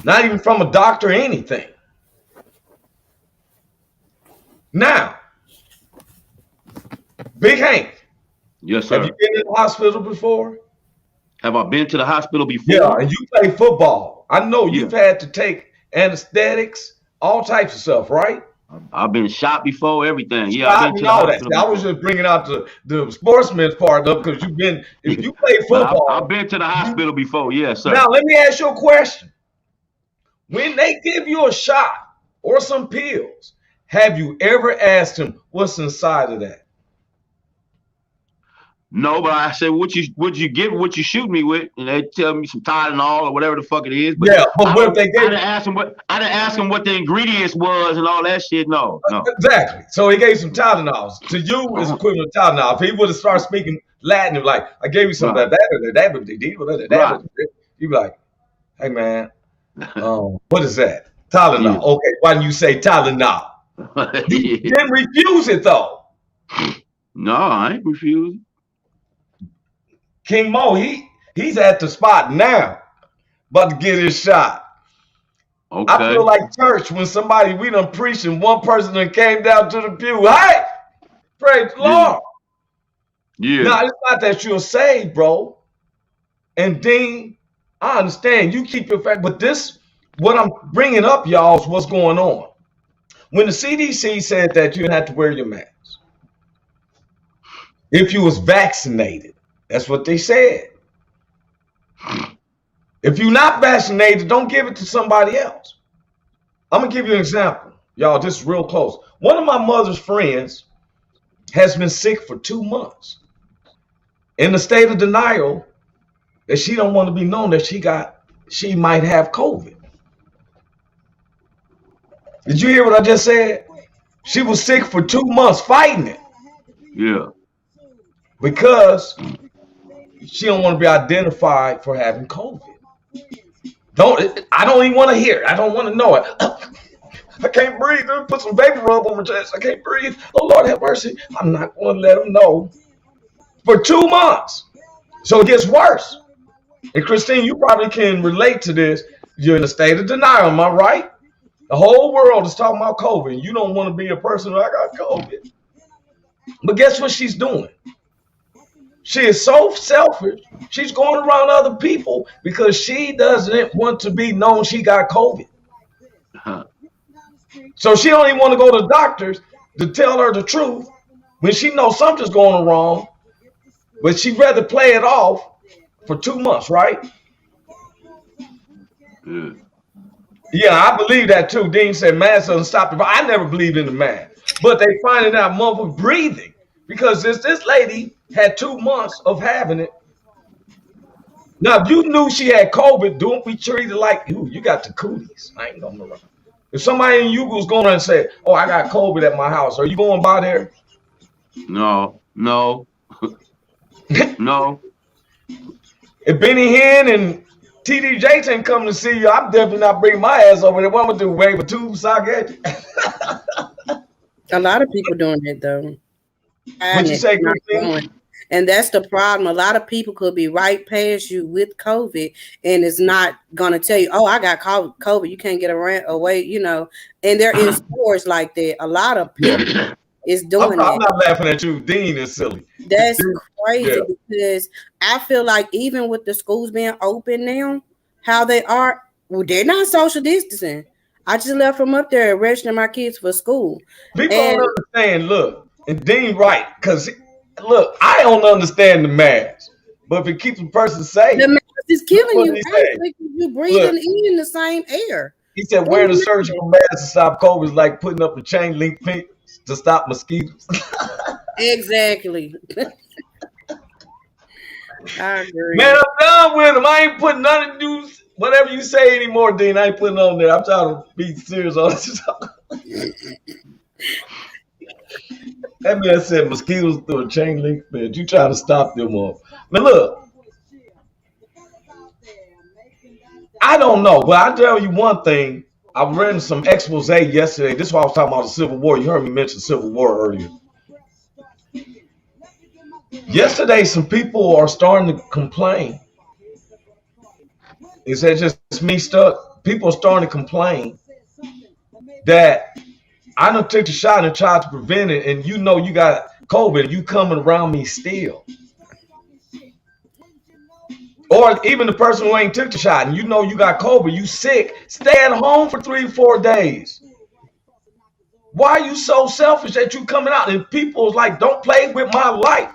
Not even from a doctor or anything. Now, Big Hank, Yes, have you sir. been in the hospital before? Have I been to the hospital Yeah, before? and you play football. I know Yeah. you've had to take anesthetics, all types of stuff, right? I've been shot before, everything. Yeah, I've Shot been and to the all that. hospital See, I was before. just bringing out the sportsman's part of because you've been, if you play But I've football, been to the you, hospital before. Yes, now sir. let me ask you a question. When they give you a shot or some pills, have you ever asked them what's inside of that? No, but I said, what you give what you shoot me with? And they tell me some Tylenol or whatever the fuck it is. But Yeah, but what if they I gave didn't ask them what the ingredients was and all that shit. No, no. exactly? So he gave some Tylenols. To you, is Uh-huh. equivalent to Tylenol. If he would have started speaking Latin, like I gave you some Right, of that, right. you'd be like, hey man, what is that? Tylenol. Yeah. Okay, why didn't you say Tylenol? You didn't refuse it though. No, I ain't refusing. King Mo, he's at the spot now, about to get his shot. I feel Okay. like church when somebody we done preached and one person that came down to the pew. Hey, praise the Yeah. Lord. Yeah. Now it's not that you're saved, bro. And Dean, I understand you keep your fact, but this, what I'm bringing up, y'all, is what's going on. When the CDC said that you didn't have to wear your mask if you was vaccinated, that's what they said. If you're not vaccinated, don't give it to somebody else. I'm gonna give you an example, y'all. This is real close. One of my mother's friends has been sick for 2 months in the state of denial that she don't want to be known that she might have COVID. Did you hear what I just said? She was sick for 2 months fighting it Yeah. because she don't want to be identified for having COVID. I don't even want to hear it. I don't want to know it. I can't breathe. Put some vapor rub on my chest. I can't breathe. Oh Lord have mercy. I'm not going to let them know. For 2 months. So it gets worse. And Christine, you probably can relate to this. You're in a state of denial, am I right? The whole world is talking about COVID. You don't want to be a person who I got COVID. But guess what she's doing? She is so selfish. She's going around other people because she doesn't want to be known she got COVID. Huh. So she don't even want to go to doctors to tell her the truth when she knows something's going wrong. But she'd rather play it off for 2 months, right? Yeah. Yeah, I believe that too. Dean said mask doesn't stop it. I never believed in the mask. But they finding out mother breathing because this lady had 2 months of having it. Now, if you knew she had COVID, don't we treat it like, ooh, you got the cooties. I ain't gonna run. If somebody in you was going and say, oh, I got COVID at my house, are you going by there? No, no, no. If Benny Hinn and TD Jakes come to see you, I'm definitely not bringing my ass over there. What I'm gonna do, wave a tube sock at you? A lot of people doing it though. What you say, Christine? And that's the problem. A lot of people could be right past you with COVID and it's not going to tell you, oh, I got COVID. You can't get away, you know. And there is stores like that. A lot of people is doing I'm that. not laughing at you. Dean is silly. That's crazy Yeah. because I feel like even with the schools being open now, how they are, well, they're not social distancing. I just left from up there registering my kids for school. People don't understand, look, and Dean right, because look, I don't understand the mask, but if it keeps a person safe, the mask is killing what you. did he say? You breathing in the same air. He said wearing a surgical mask to stop COVID is like putting up a chain link fence to stop mosquitoes. Exactly. I agree. Man, I'm done with him. I ain't putting none of you, whatever you say anymore, Dean. I ain't putting on there. I'm trying to be serious on this. That man said mosquitoes through a chain link fence. You trying to stop them off. Now look, I don't know, but I tell you one thing. I read some expose yesterday. This is why I was talking about the Civil War. You heard me mention Civil War earlier. Yesterday, some people are starting to complain. Is that just me stuck? People are starting to complain that I done took the shot and tried to prevent it, and you know you got COVID, and you coming around me still. Or even the person who ain't took the shot and you know you got COVID, you sick, stay at home for 3-4 days. Why are you so selfish that you coming out? And people's like, don't play with my life.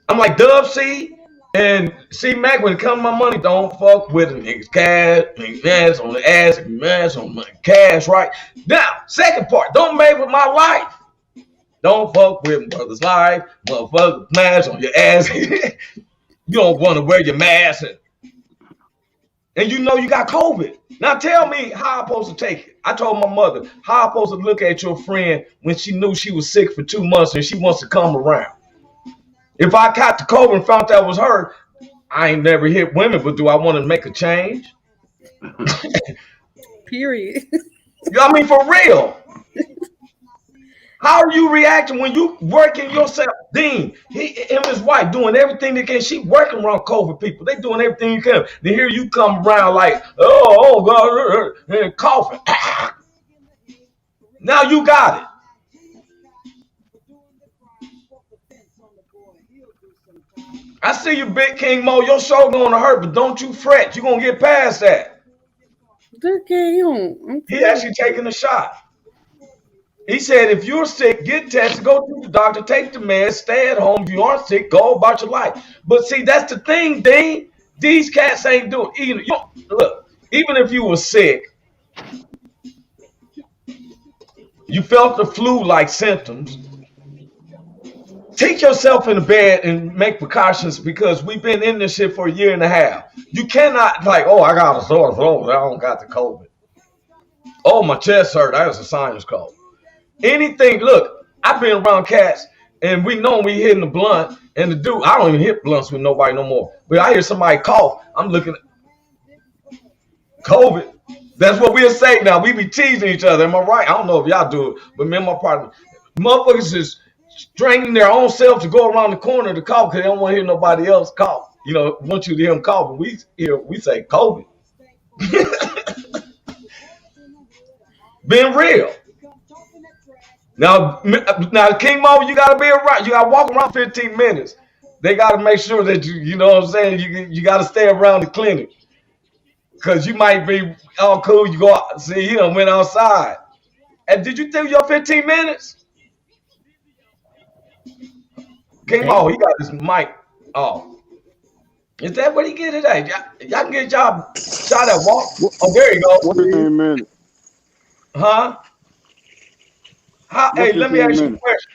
I'm like, Dub C and C Mac, when it comes to my money, don't fuck with it. Niggas cash, niggas on the ass, niggas on my cash, right? Now, second part, don't make with my life. Don't fuck with brother's life, motherfucker, mask on your ass. You don't want to wear your mask, and you know you got COVID. Now tell me how I'm supposed to take it. I told my mother, how I'm supposed to look at your friend when she knew she was sick for 2 months and she wants to come around. If I got the COVID and found that was her, I ain't never hit women, but do I want to make a change? Period. I mean, for real. How are you reacting when you working yourself? Dean, him and his wife doing everything they can. She working around COVID people. They doing everything you can. Then here you come around like, oh God, and coughing. Now you got it. I see you, Big King Mo. Your show going to hurt, but don't you fret. You're going to get past that. Look at him. He actually taking a shot. He said, if you're sick, get tested, go to the doctor, take the meds, stay at home. If you aren't sick, go about your life. But see, that's the thing, Dean. These cats ain't doing it. Look, even if you were sick, you felt the flu-like symptoms, take yourself in the bed and make precautions because we've been in this shit for a year and a half. You cannot like, oh, I got a sore throat. I don't got the COVID. Oh, my chest hurt. That was a sinus cold. Anything, look, I've been around cats and we know we hitting the blunt and the dude, I don't even hit blunts with nobody no more. But I hear somebody cough, I'm looking at COVID. That's what we'll say now. We be teasing each other. Am I right? I don't know if y'all do it, but me and my partner, motherfuckers is straining their own self to go around the corner to cough because they don't want to hear nobody else cough. You know, want you to hear them cough, but we say COVID. Being real. Now, King Mo, you gotta be around. You gotta walk around 15 minutes. They gotta make sure that you know what I'm saying. You gotta stay around the clinic because you might be all cool. You go out, see him went outside. And did you do your 15 minutes? King Mo, he got his mic off. Is that what he get today? Y'all can get y'all shot at walk. Oh, there you go. 15 minutes. Huh? Hey, let me ask you a question.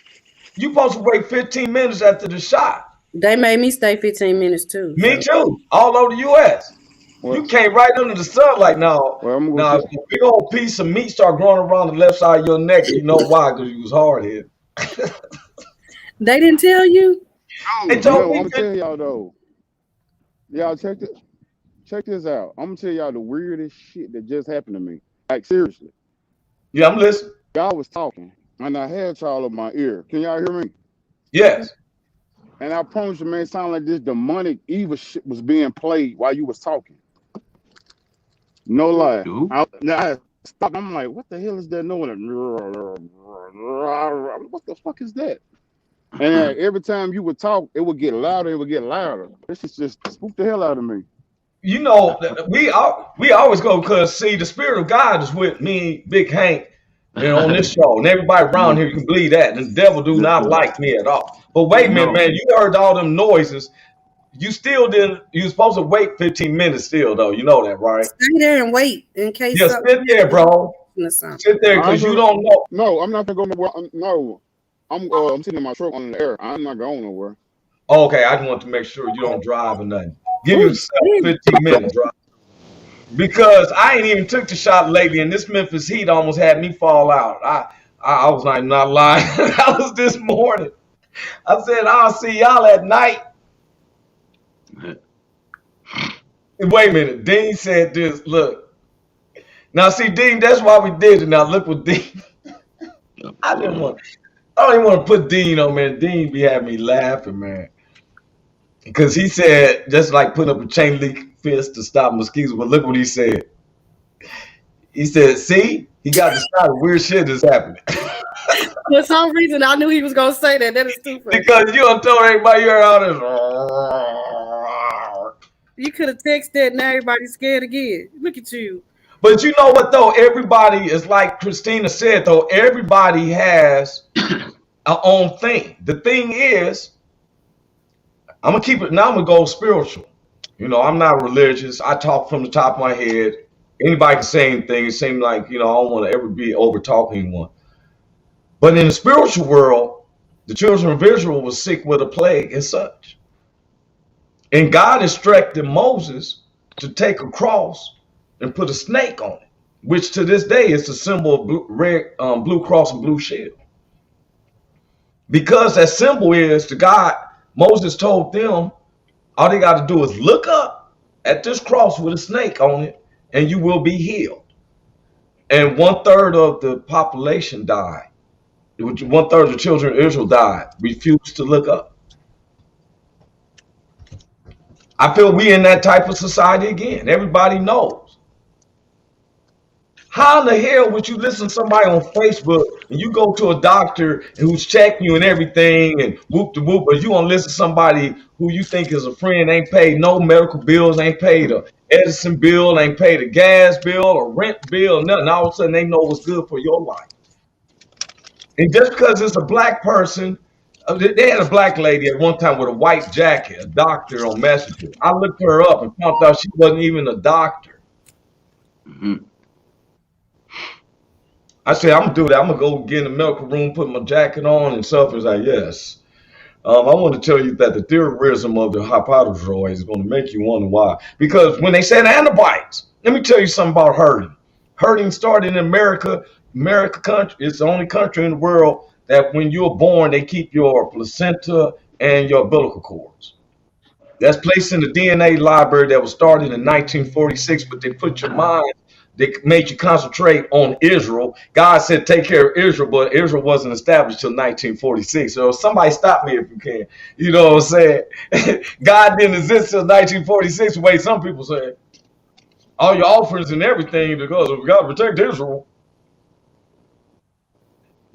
You supposed to wait 15 minutes after the shot. They made me stay 15 minutes too. Me too. All over the U.S. What? You came right under the sun like now. Now, if a big old piece of meat start growing around the left side of your neck, you know why? Because you was hard hit. They didn't tell you? They told me. I'm telling y'all though. Y'all check this out. I'm gonna tell y'all the weirdest shit that just happened to me. Like seriously. Yeah, I'm listening. Y'all was talking, and I had y'all in my ear. Can y'all hear me? Yes. And I promise you, man, it sounded like this demonic evil shit was being played while you was talking. No lie. I stopped. I'm like, what the hell is that noise? What the fuck is that? And every time you would talk, it would get louder. It would get louder. This is just spooked the hell out of me. You know, we always go because see, the spirit of God is with me, Big Hank. On this show, and everybody around here, you can believe that. The devil do not like me at all. But wait a minute, man, you heard all them noises. You still didn't. You supposed to wait 15 minutes still, though. You know that, right? Stay there and wait in case. Yeah, sit there, bro. Sit there because you don't know. No, I'm not gonna go nowhere. No, I'm sitting in my truck on the air. I'm not going nowhere. Okay, I just want to make sure you don't drive or nothing. Give yourself 15 minutes, drive. Because I ain't even took the shot lately, and this Memphis heat almost had me fall out. I was not lying. That was this morning. I said, I'll see y'all at night. Wait a minute. Dean said this. Look. Now, see, Dean, that's why we did it. Now, look what Dean. I don't even want to put Dean on, man. Dean be having me laughing, man. Because he said, just like put up a chain link fence to stop mosquitoes. But look what he said. He said, see, he got the shot of weird shit is happening. For some reason, I knew he was gonna say that. That is too funny. Because you don't tell everybody you're out of You could have texted that. Now everybody's scared again. Look at you. But you know what though? Everybody is like Christina said though. Everybody has a own thing. The thing is, I'm gonna keep it now. I'm gonna go spiritual. You know, I'm not religious. I talk from the top of my head. Anybody can say anything. It seems like, you know, I don't want to ever be over talking anyone. But in the spiritual world, the children of Israel was sick with a plague and such. And God instructed Moses to take a cross and put a snake on it, which to this day is the symbol of blue cross and blue shield. Because that symbol is to God, Moses told them, all they got to do is look up at this cross with a snake on it, and you will be healed. And 1/3 of the population died. 1/3 of the children of Israel died, refused to look up. I feel we in that type of society again. Everybody knows. How in the hell would you listen to somebody on Facebook and you go to a doctor who's checking you and everything and whoop de whoop, but you want to listen to somebody who you think is a friend, ain't paid no medical bills, ain't paid a Edison bill, ain't paid a gas bill, a rent bill, nothing. All of a sudden they know what's good for your life. And just because it's a black person, they had a black lady at one time with a white jacket, a doctor on Messenger. I looked her up and found out she wasn't even a doctor. Mm-hmm. I said, I'm gonna do that. I'm gonna go get in the medical room, put my jacket on and stuff. It's like, yes. I want to tell you that the theorism of the hypothesis is going to make you wonder why. Because when they said antibiotics, let me tell you something about herding. Herding started in America. America country, it's the only country in the world that when you're born, they keep your placenta and your umbilical cords. That's placed in the DNA library that was started in 1946, but they put your mind, they made you concentrate on Israel. God said, take care of Israel, but Israel wasn't established till 1946. So somebody stop me if you can. You know what I'm saying? God didn't exist till 1946, the way some people say. All your offerings and everything because we got to protect Israel.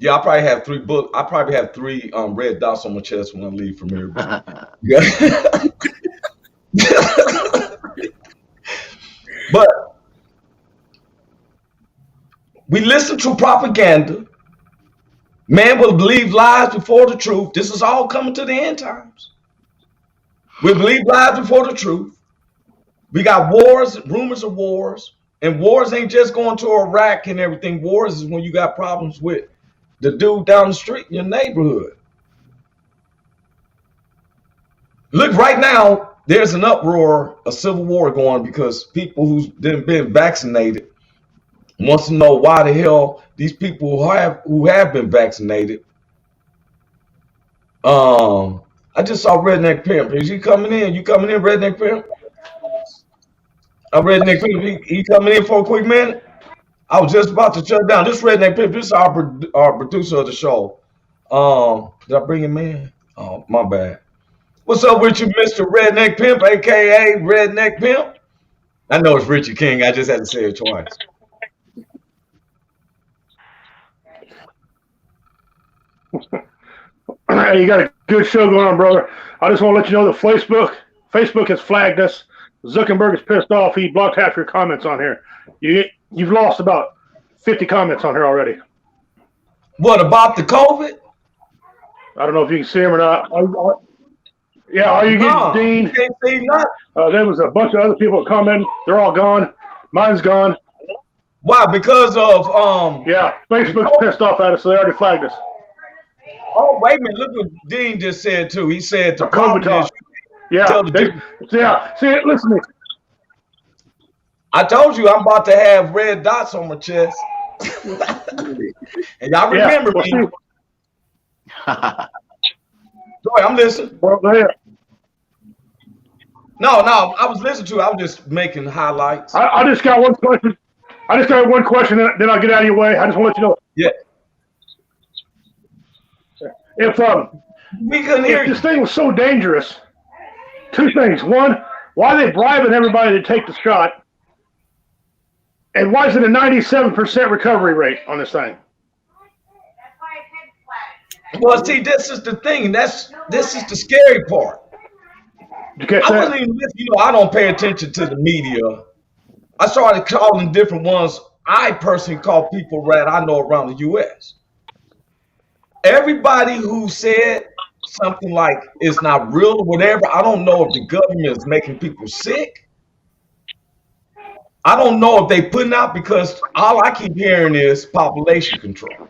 Yeah, I probably have three red dots on my chest when I leave from here. Yeah. But we listen to propaganda. Man will believe lies before the truth. This is all coming to the end times. We believe lies before the truth. We got wars, rumors of wars. And wars ain't just going to Iraq and everything. Wars is when you got problems with the dude down the street in your neighborhood. Look, right now, there's an uproar, a civil war going because people who's been vaccinated wants to know why the hell these people who have been vaccinated. I just saw Redneck Pimp. Is he coming in? You coming in, Redneck Pimp? Redneck Pimp, he coming in for a quick minute? I was just about to shut down. This Redneck Pimp, this is our producer of the show. Did I bring him in? Oh, my bad. What's up with you, Mr. Redneck Pimp, a.k.a. Redneck Pimp? I know it's Richie King. I just had to say it twice. Hey, you got a good show going on, brother. I just want to let you know that Facebook has flagged us. Zuckerberg is pissed off. He blocked half your comments on here. You've lost about 50 comments on here already. What, about the COVID? I don't know if you can see them or not. Are you getting Dean? You can't see nothing. There was a bunch of other people commenting. They're all gone. Mine's gone. Why? Because of Yeah, Facebook's pissed off at us, so they already flagged us. Oh, wait a minute. Look what Dean just said too. He said the COVID talk. Yeah. See, listen to me. I told you I'm about to have red dots on my chest. And y'all remember me. Boy, I'm listening. Well, there. No, I was listening to it. I was just making highlights. I just got one question. Then I'll get out of your way. I just want to let you know. Yeah. If we couldn't hear this thing was so dangerous, two things. One, why are they bribing everybody to take the shot? And why is it a 97% recovery rate on this thing? Well, see, this is the thing. This is the scary part. Did you catch I that? wasn't even listening. I don't pay attention to the media. I started calling different ones. I personally call people rat I know around the U.S. Everybody who said something like it's not real or whatever, I don't know if the government is making people sick. I don't know if they putting out, because all I keep hearing is population control.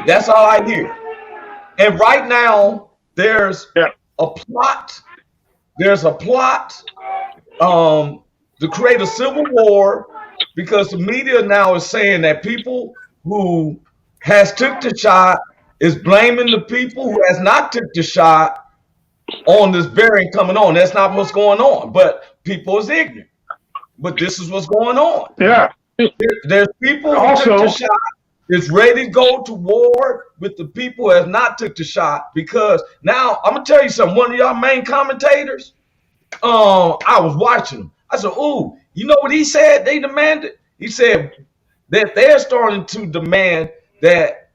That's all I hear. And right now, there's a plot. There's a plot to create a civil war, because the media now is saying that people who has took the shot is blaming the people who has not took the shot on this variant coming on. That's not what's going on, but people is ignorant. But this is what's going on. Yeah. There's people who Also, took the shot, is ready to go to war with the people who have not took the shot, because now I'm gonna tell you something. One of y'all main commentators, I was watching him. I said, "Ooh, you know what he said? They demanded." He said that they're starting to demand that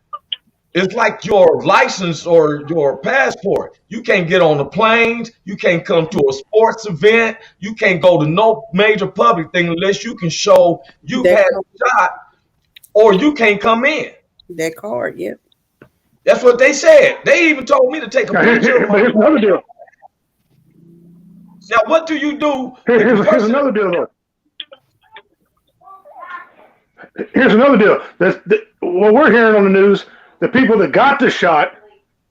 it's like your license or your passport. You can't get on the planes. You can't come to a sports event. You can't go to no major public thing unless you can show you've had a shot, or you can't come in. That card, yep. That's what they said. They even told me to take a picture. But here's another deal. Now, what do you do? Here's another deal, though. Here's another deal. What we're hearing on the news, the people that got the shot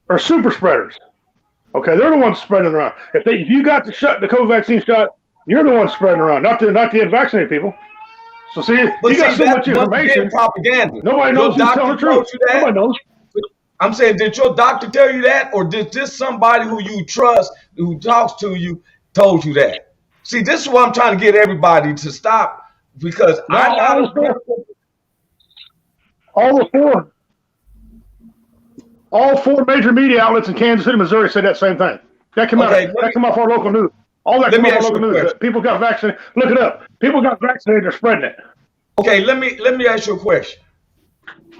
are super spreaders. Okay, they're the ones spreading around. If you got the COVID vaccine shot, you're the one spreading around, not the unvaccinated people. So see, you got so much information. Propaganda. Nobody knows who's telling the truth. Nobody knows. I'm saying, did your doctor tell you that, or did this somebody who you trust, who talks to you, told you that? See, this is what I'm trying to get everybody to stop, because all four major media outlets in Kansas City, Missouri said that same thing. That came off our local news. All that came off our local news. People got vaccinated. Look it up. People got vaccinated. They're spreading it. Okay, let me ask you a question.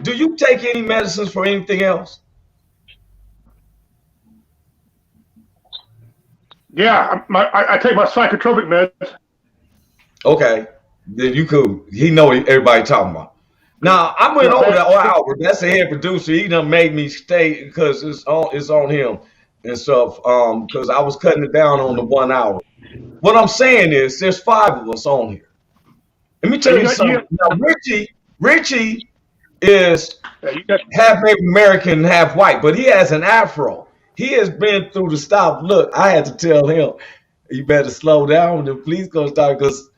Do you take any medicines for anything else? Yeah, I take my psychotropic meds. Okay, then you cool. He know what everybody talking about. Now I went over to Albert. That's the head producer. He done made me stay because it's on him and stuff. Because I was cutting it down on the 1 hour. What I'm saying is, there's 5 of us on here. Let me tell you something. Now, Richie is half Native American, half white, but he has an afro. He has been through the stop. Look, I had to tell him, you better slow down when the police gonna start, because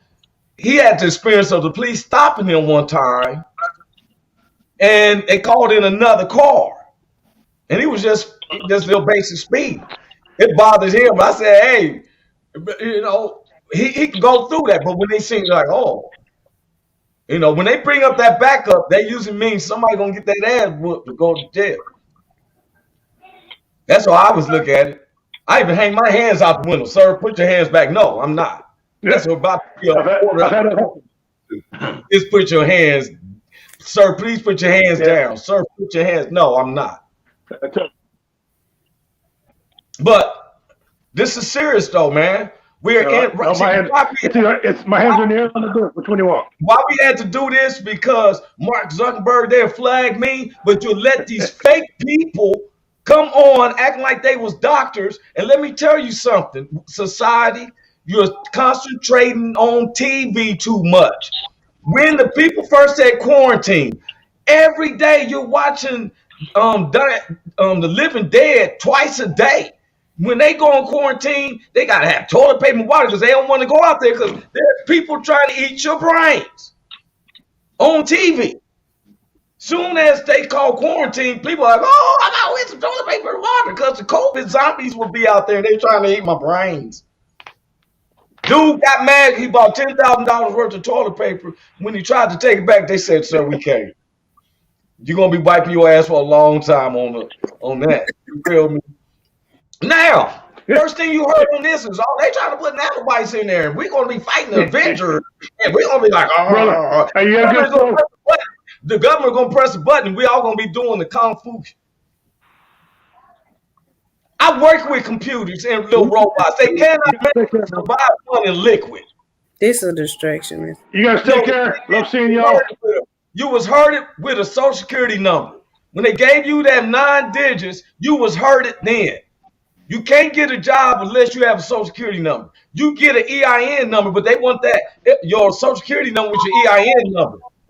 he had the experience of the police stopping him one time, and they called in another car, and he was just little basic speed. It bothered him. I said, hey, he can go through that, but when they seem like, oh. When they bring up that backup, that usually means somebody gonna get that ass whooped to go to jail. That's how I was looking at it. I even hang my hands out the window. Sir, put your hands back. No, I'm not. That's what about just put your hands. Sir, please put your hands down. Sir, put your hands. No, I'm not. But this is serious though, man. We're in. My hands are in the air on the door. Which one do you want? Why we had to do this? Because Mark Zuckerberg, they flagged me, but you let these fake people come on acting like they was doctors. And let me tell you something, society, you're concentrating on TV too much. When the people first said quarantine, every day you're watching the Living Dead twice a day. When they go on quarantine, they got to have toilet paper and water because they don't want to go out there because there's people trying to eat your brains on TV. Soon as they call quarantine, people are like, oh, I got to get some toilet paper and water because the COVID zombies will be out there and they're trying to eat my brains. Dude got mad. He bought $10,000 worth of toilet paper. When he tried to take it back, they said, sir, we can't. You're going to be wiping your ass for a long time on that. You feel me? Now, First thing you heard on this is, oh, they trying to put nanobites in there. We're gonna be fighting the Avengers, and we're gonna be like, Brother, hey, you have good the government gonna press a button, and we all gonna be doing the kung fu. I work with computers and little robots. They cannot survive on in liquid. This is a distraction, man. You guys take care. Love seeing y'all. You was herded with a social security number. When they gave you that 9 digits, you was herded then. You can't get a job unless you have a social security number. You get an EIN number, but they want that your social security number with your EIN number.